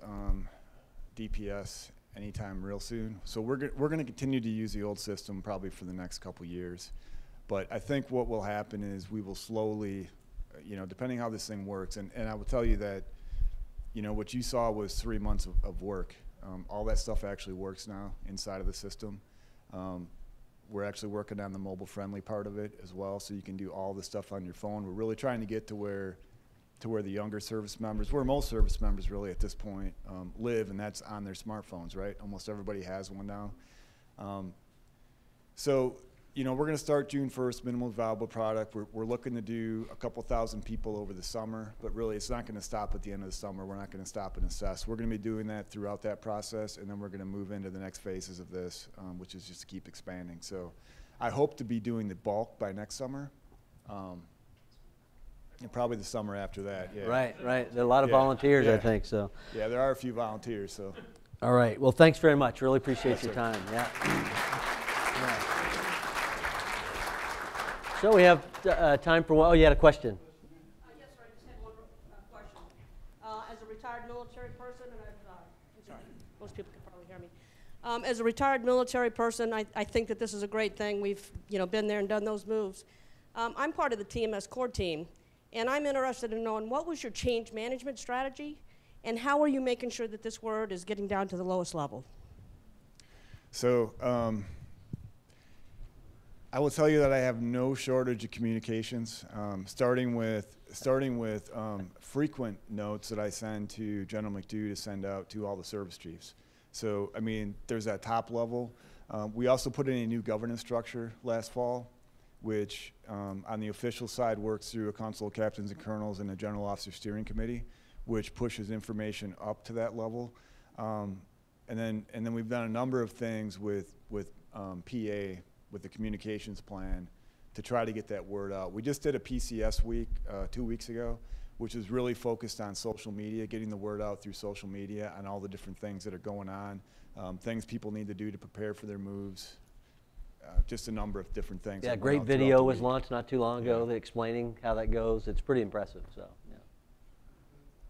Speaker 8: DPS anytime real soon. So we're going to continue to use the old system probably for the next couple years. But I think what will happen is we will slowly, depending how this thing works, and I will tell you that, what you saw was 3 months of work. All that stuff actually works now inside of the system. We're actually working on the mobile-friendly part of it as well, so you can do all the stuff on your phone. We're really trying to get to where the younger service members, where most service members really at this point live, and that's on their smartphones, right? Almost everybody has one now. So, we're going to start June 1st, minimum viable product. We're looking to do a couple thousand people over the summer, but really it's not going to stop at the end of the summer. We're not going to stop and assess. We're going to be doing that throughout that process, and then we're going to move into the next phases of this, which is just to keep expanding. So I hope to be doing the bulk by next summer, and probably the summer after that. Yeah.
Speaker 1: Right. There are a lot of volunteers, I think. So.
Speaker 8: Yeah, there are a few volunteers. So.
Speaker 1: All right. Well, thanks very much. Really appreciate your time. Yeah. So we have time for one. Oh, you had a question.
Speaker 9: Yes, sir. I just had one question. As a retired military person, and I'm sorry, most people can probably hear me. As a retired military person, I think that this is a great thing. We've been there and done those moves. I'm part of the TMS core team, and I'm interested in knowing what was your change management strategy, and how are you making sure that this word is getting down to the lowest level?
Speaker 8: So. I will tell you that I have no shortage of communications, starting with frequent notes that I send to General McDough to send out to all the service chiefs. So, I mean, there's that top level. We also put in a new governance structure last fall, which on the official side works through a council of captains and colonels and a general officer steering committee, which pushes information up to that level. And then we've done a number of things with PA, with the communications plan, to try to get that word out. We just did a PCS week 2 weeks ago, which is really focused on social media, getting the word out through social media on all the different things that are going on, things people need to do to prepare for their moves, just a number of different things.
Speaker 1: Yeah, great video was launched not too long ago explaining how that goes. It's pretty impressive, so, yeah.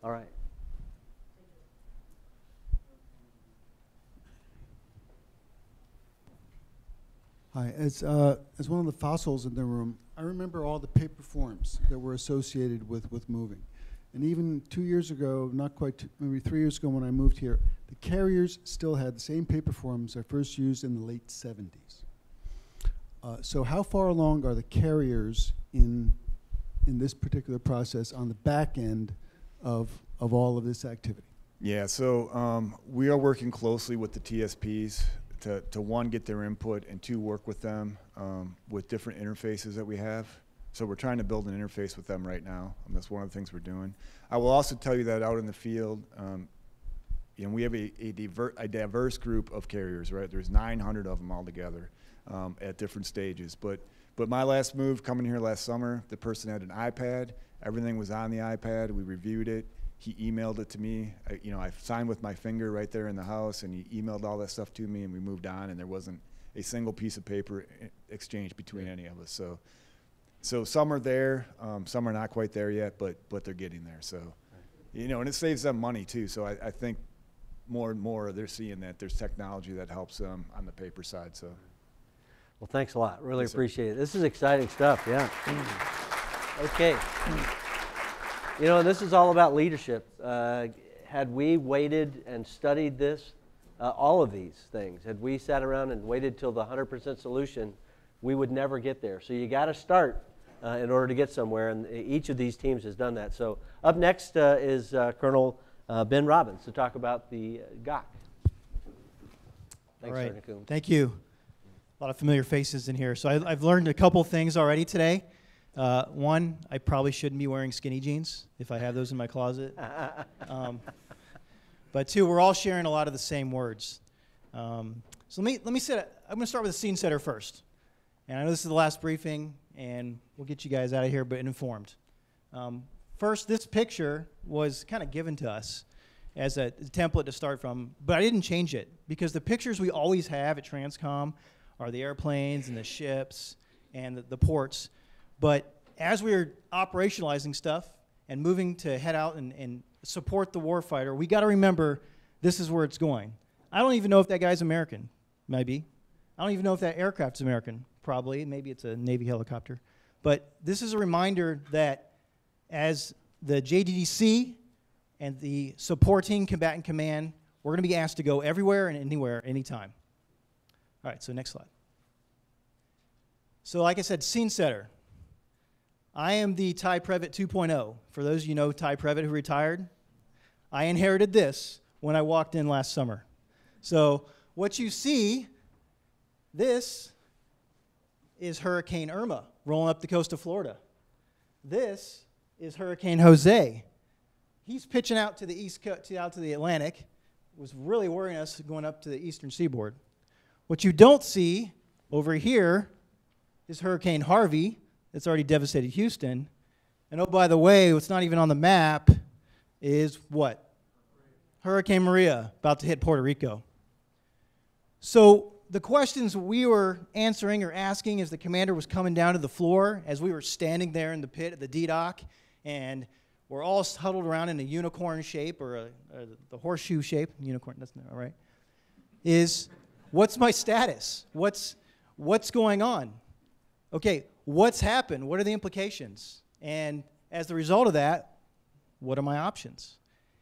Speaker 1: All right.
Speaker 10: Hi, as one of the fossils in the room, I remember all the paper forms that were associated with moving. And even 2 years ago, not quite, maybe 3 years ago when I moved here, the carriers still had the same paper forms I first used in the late 70s. So how far along are the carriers in this particular process on the back end of all of this activity?
Speaker 8: Yeah, so we are working closely with the TSPs to one, get their input, and two, work with them with different interfaces that we have. So we're trying to build an interface with them right now, and that's one of the things we're doing. I will also tell you that out in the field, we have a diverse group of carriers, right? There's 900 of them altogether at different stages. But my last move coming here last summer, the person had an iPad. Everything was on the iPad. We reviewed it. He emailed it to me. I signed with my finger right there in the house, and he emailed all that stuff to me, and we moved on, and there wasn't a single piece of paper exchanged between any of us. So some are there, some are not quite there yet, but they're getting there. So, and it saves them money too. So I think more and more they're seeing that there's technology that helps them on the paper side. So,
Speaker 1: well, thanks a lot. Really
Speaker 8: Yes,
Speaker 1: appreciate it. This is exciting stuff. Yeah. Okay. This is all about leadership. Had we waited and studied this, all of these things, had we sat around and waited till the 100% solution, we would never get there. So you got to start in order to get somewhere, and each of these teams has done that. So up next is Colonel Ben Robbins to talk about the GOC. Thanks,
Speaker 11: all right.
Speaker 1: Sergeant Coombs.
Speaker 11: Thank you. a lot of familiar faces in here. So I've learned a couple things already today. One, I probably shouldn't be wearing skinny jeans if I have those in my closet. But two, we're all sharing a lot of the same words. So let me set. I'm going to start with the scene setter first. And I know this is the last briefing, and we'll get you guys out of here, but informed. First, this picture was kind of given to us as a template to start from, but I didn't change it because the pictures we always have at TRANSCOM are the airplanes and the ships and the ports. But as we were operationalizing stuff and moving to head out and support the warfighter, we got to remember this is where it's going. I don't even know if that guy's American. Maybe. I don't even know if that aircraft's American. Probably. Maybe it's a Navy helicopter. But this is a reminder that as the JDDC and the supporting combatant command, we're going to be asked to go everywhere and anywhere, anytime. All right, so next slide. So like I said, scene setter. I am the Ty Previtt 2.0. For those of you know Ty Previtt who retired, I inherited this when I walked in last summer. So what you see, this is Hurricane Irma rolling up the coast of Florida. This is Hurricane Jose. He's pitching out to the east coast, out to the Atlantic. Was really worrying us going up to the eastern seaboard. What you don't see over here is Hurricane Harvey. That's already devastated Houston. And oh, by the way, what's not even on the map is what? Hurricane Maria, about to hit Puerto Rico. So the questions we were answering or asking as the commander was coming down to the floor, as we were standing there in the pit at the D-Dock, and we're all huddled around in a unicorn shape or the horseshoe shape, unicorn, that's not all right, is what's my status? What's going on? Okay, what's happened? What are the implications? And as the result of that, what are my options?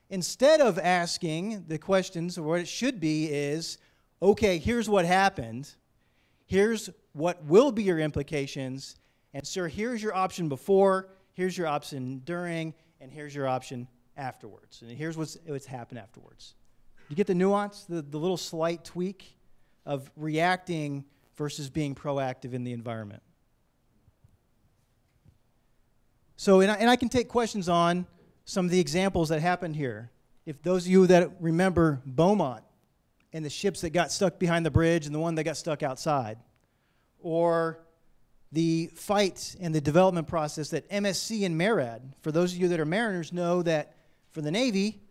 Speaker 11: Instead of asking the questions, or what it should be is, okay, here's what happened, here's what will be your implications, and sir, here's your option before, here's your option during, and here's your option afterwards. And here's what's happened afterwards. You get the nuance, the little slight tweak of reacting versus being proactive in the environment. So, and I can take questions on some of the examples that happened here. If those of you that remember Beaumont and the ships that got stuck behind the bridge and the one that got stuck outside, or the fight and the development process that MSC and MARAD, for those of you that are mariners, know that for the Navy,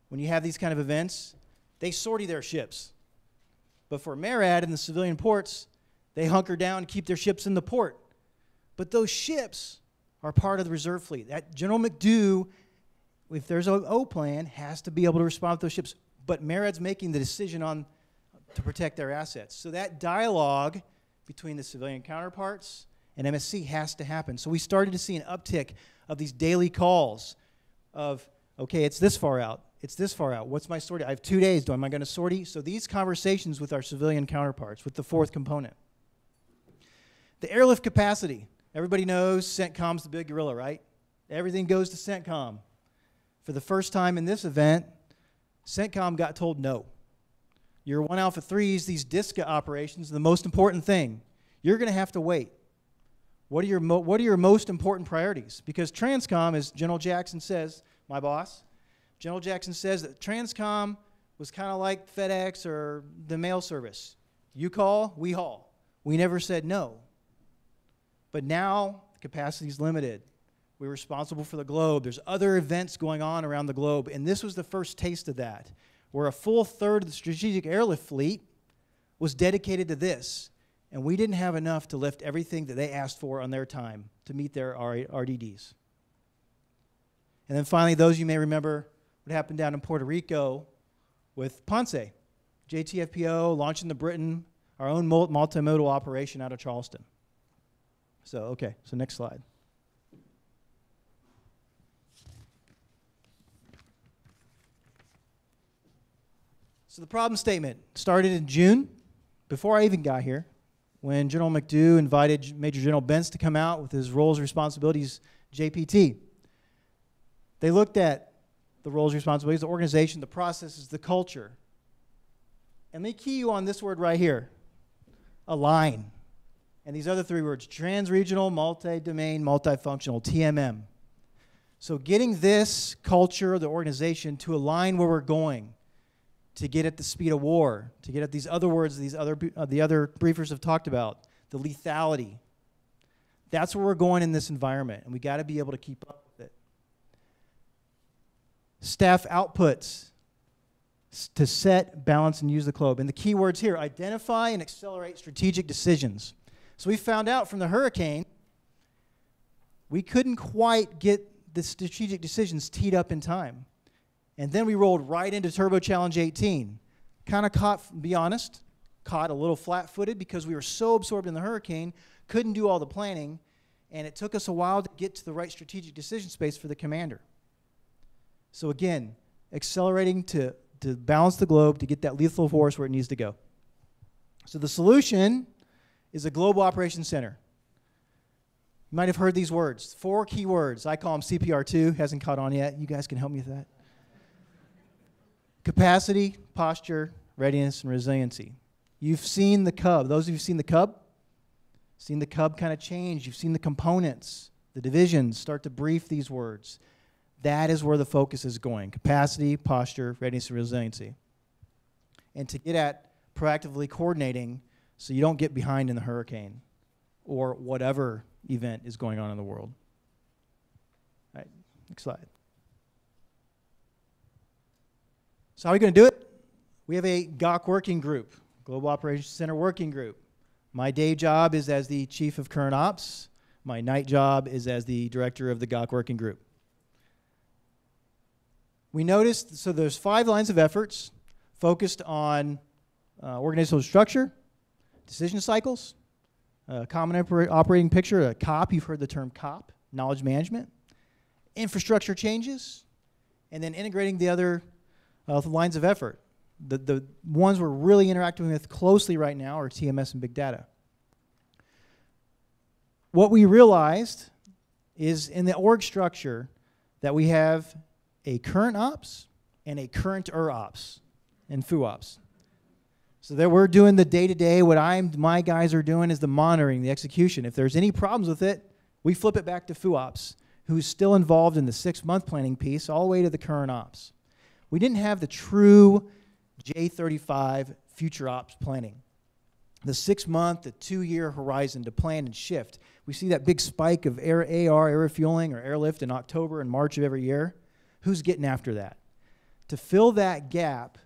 Speaker 11: when you have these kind of events, they sortie their ships. But for MARAD and the civilian ports, they hunker down and keep their ships in the port. But those ships are part of the reserve fleet. That General McDough, if there's an O plan, has to be able to respond to those ships. But MARAD's making the decision to protect their assets. So that dialogue between the civilian counterparts and MSC has to happen. So we started to see an uptick of these daily calls of, okay, it's this far out. It's this far out. What's my sortie? I have 2 days. Am I going to sortie? So these conversations with our civilian counterparts, with the fourth component. The airlift capacity. Everybody knows CENTCOM's the big gorilla, right? Everything goes to CENTCOM. For the first time in this event, CENTCOM got told no. Your 1 Alpha 3s, these DISCA operations, are the most important thing. You're going to have to wait. What are your most important priorities? Because TRANSCOM, as General Jackson says, my boss, General Jackson says that TRANSCOM was kind of like FedEx or the mail service. You call, we haul. We never said no. But now the capacity is limited. We're responsible for the globe. There's other events going on around the globe, and this was the first taste of that, where a full third of the strategic airlift fleet was dedicated to this, and we didn't have enough to lift everything that they asked for on their time to meet their RDDs. And then finally, those of you may remember what happened down in Puerto Rico with Ponce, JTFPO launching the Britain, our own multimodal operation out of Charleston. So, okay, so next slide. So the problem statement started in June, before I even got here, when General McDough invited Major General Bentz to come out with his roles and responsibilities, JPT. They looked at the roles and responsibilities, the organization, the processes, the culture. And they key you on this word right here, align. And these other three words, trans-regional, multi-domain, multifunctional, TMM. So getting this culture, the organization, to align where we're going, to get at the speed of war, to get at these other words the other briefers have talked about, the lethality. That's where we're going in this environment, and we got to be able to keep up with it. Staff outputs to set, balance, and use the globe. And the key words here, identify and accelerate strategic decisions. So we found out from the hurricane, we couldn't quite get the strategic decisions teed up in time. And then we rolled right into Turbo Challenge 18. Kind of caught, be honest, caught a little flat-footed because we were so absorbed in the hurricane, couldn't do all the planning, and it took us a while to get to the right strategic decision space for the commander. So again, accelerating to balance the globe to get that lethal force where it needs to go. So the solution is a Global Operations Center. You might have heard these words, 4 key words. I call them CPR2, hasn't caught on yet. You guys can help me with that. Capacity, posture, readiness, and resiliency. You've seen the Cub. Those of you who've seen the Cub, seen the Cub kind of change. You've seen the components, the divisions start to brief these words. That is where the focus is going. Capacity, posture, readiness, and resiliency. And to get at proactively coordinating so you don't get behind in the hurricane or whatever event is going on in the world. All right, next slide. So how are we going to do it? We have a GOC working group, Global Operations Center working group. My day job is as the Chief of Current Ops. My night job is as the Director of the GOC working group. We noticed, so there's 5 lines of efforts focused on organizational structure, decision cycles, common operating picture, a COP, you've heard the term COP, knowledge management, infrastructure changes, and then integrating the other lines of effort. The ones we're really interacting with closely right now are TMS and big data. What we realized is in the org structure that we have a current ops and a current ops and FU ops. So that we're doing the day-to-day, my guys are doing is the monitoring, the execution. If there's any problems with it, we flip it back to FU ops, who's still involved in the 6-month planning piece all the way to the current ops. We didn't have the true J35 future ops planning. The 6-month, the 2-year horizon to plan and shift. We see that big spike of air refueling or airlift in October and March of every year. Who's getting after that? To fill that gap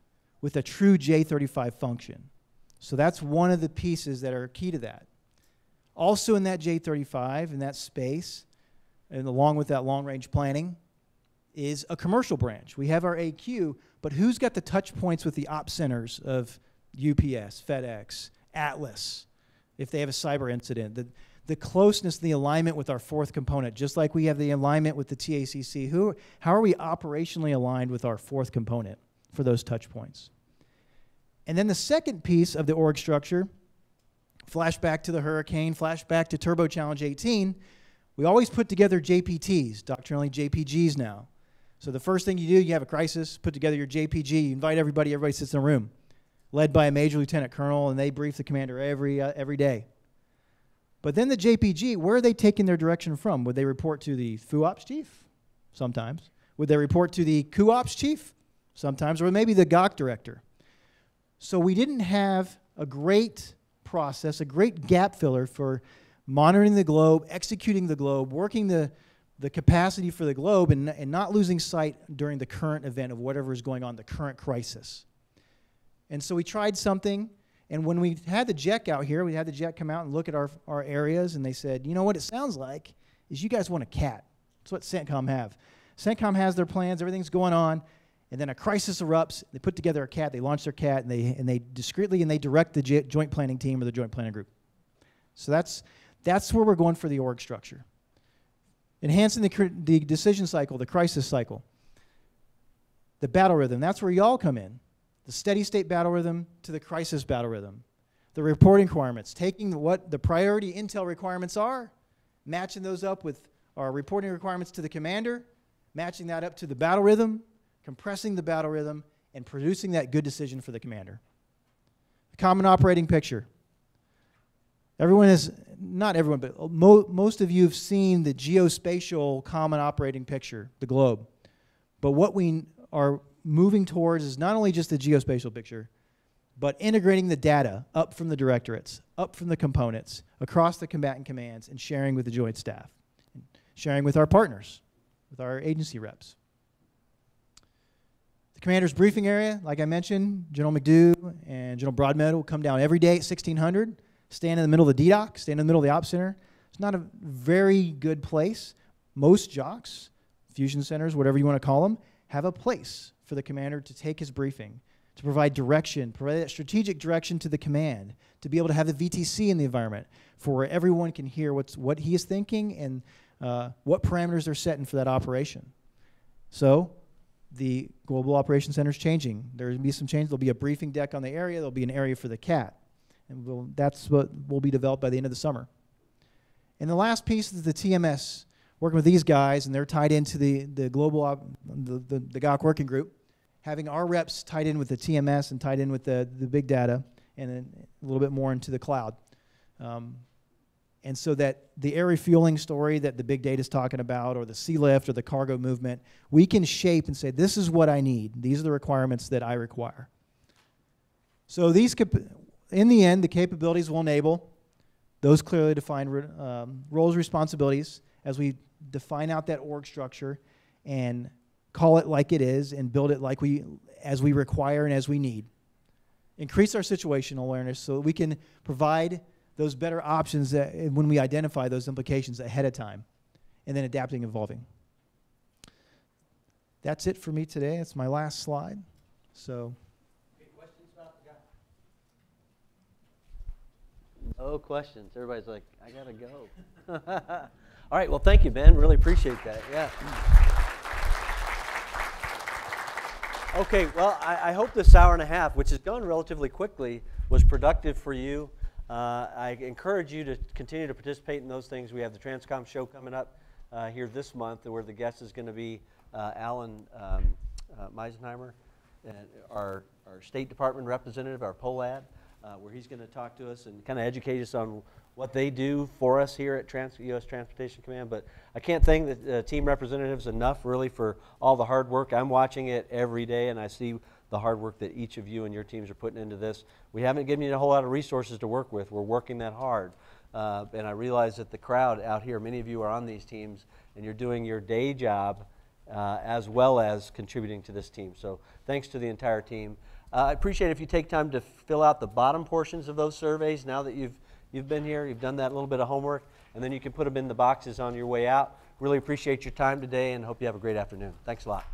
Speaker 11: with a true J35 function. So that's one of the pieces that are key to that. Also in that J35, in that space, and along with that long-range planning, is a commercial branch. We have our AQ, but who's got the touch points with the ops centers of UPS, FedEx, Atlas, if they have a cyber incident? The closeness, the alignment with our 4th component, just like we have the alignment with the TACC. How are we operationally aligned with our 4th component for those touch points? And then the second piece of the org structure, flashback to the hurricane, flashback to Turbo Challenge 18, we always put together JPTs, doctrinally JPGs now. So the first thing you do, you have a crisis, put together your JPG, you invite everybody sits in a room, led by a major lieutenant colonel, and they brief the commander every day. But then the JPG, where are they taking their direction from? Would they report to the FU ops chief? Sometimes. Would they report to the CU ops chief? Sometimes. Or maybe the GOC director. So we didn't have a great process, a great gap filler for monitoring the globe, executing the globe, working the capacity for the globe, and not losing sight during the current event of whatever is going on, the current crisis. And so we tried something. And when we had the JEC out here, we had the JEC come out and look at our areas, and they said, you know what it sounds like is you guys want a CAT. That's what CENTCOM have. CENTCOM has their plans, everything's going on, and then a crisis erupts, they put together a CAT, they launch their CAT, and they discreetly direct the joint planning team or the joint planning group. So that's where we're going for the org structure. Enhancing the decision cycle, the crisis cycle. The battle rhythm, that's where y'all come in. The steady state battle rhythm to the crisis battle rhythm. The reporting requirements, taking what the priority intel requirements are, matching those up with our reporting requirements to the commander, matching that up to the battle rhythm, compressing the battle rhythm, and producing that good decision for the commander. The common operating picture. Everyone has, not everyone, but most of you have seen the geospatial common operating picture, the globe. But what we are moving towards is not only just the geospatial picture, but integrating the data up from the directorates, up from the components, across the combatant commands, and sharing with the joint staff, and sharing with our partners, with our agency reps. The commander's briefing area, like I mentioned, General McDough and General Broadmeadow will come down every day at 1600, stand in the middle of the DDOC, stand in the middle of the Ops Center. It's not a very good place. Most JOCs, fusion centers, whatever you want to call them, have a place for the commander to take his briefing, to provide direction, provide that strategic direction to the command, to be able to have the VTC in the environment for where everyone can hear what he is thinking and what parameters they're setting for that operation. So the Global Operations Center is changing. There will be some change. There'll be a briefing deck on the area. There'll be an area for the CAT. And that's what will be developed by the end of the summer. And the last piece is the TMS, working with these guys, and they're tied into the global, the GOC working group, having our reps tied in with the TMS and tied in with the big data, and then a little bit more into the cloud. And so that the air refueling story that the big data is talking about, or the sea lift, or the cargo movement, we can shape and say, this is what I need. These are the requirements that I require. So these, in the end, the capabilities will enable those clearly defined roles, responsibilities, as we define out that org structure and call it like it is and build it like as we require and as we need. Increase our situational awareness so that we can provide those better options when we identify those implications ahead of time, and then adapting and evolving. That's it for me today. That's my last slide. So.
Speaker 1: Any questions about the guy? No questions. Everybody's like, I gotta go. All right, well, thank you, Ben. Really appreciate that. Yeah. Okay, well, I hope this hour and a half, which has gone relatively quickly, was productive for you. I encourage you to continue to participate in those things. We have the TRANSCOM show coming up here this month, where the guest is going to be Alan Meisenheimer, and our State Department representative, our POLAD, where he's going to talk to us and kind of educate us on what they do for us here at U.S. Transportation Command. But I can't thank the team representatives enough, really, for all the hard work. I'm watching it every day, and I see the hard work that each of you and your teams are putting into this. We haven't given you a whole lot of resources to work with. We're working that hard. And I realize that the crowd out here, many of you are on these teams, and you're doing your day job as well as contributing to this team. So thanks to the entire team. I appreciate it if you take time to fill out the bottom portions of those surveys now that you've been here. You've done that little bit of homework, and then you can put them in the boxes on your way out. Really appreciate your time today, and hope you have a great afternoon. Thanks a lot.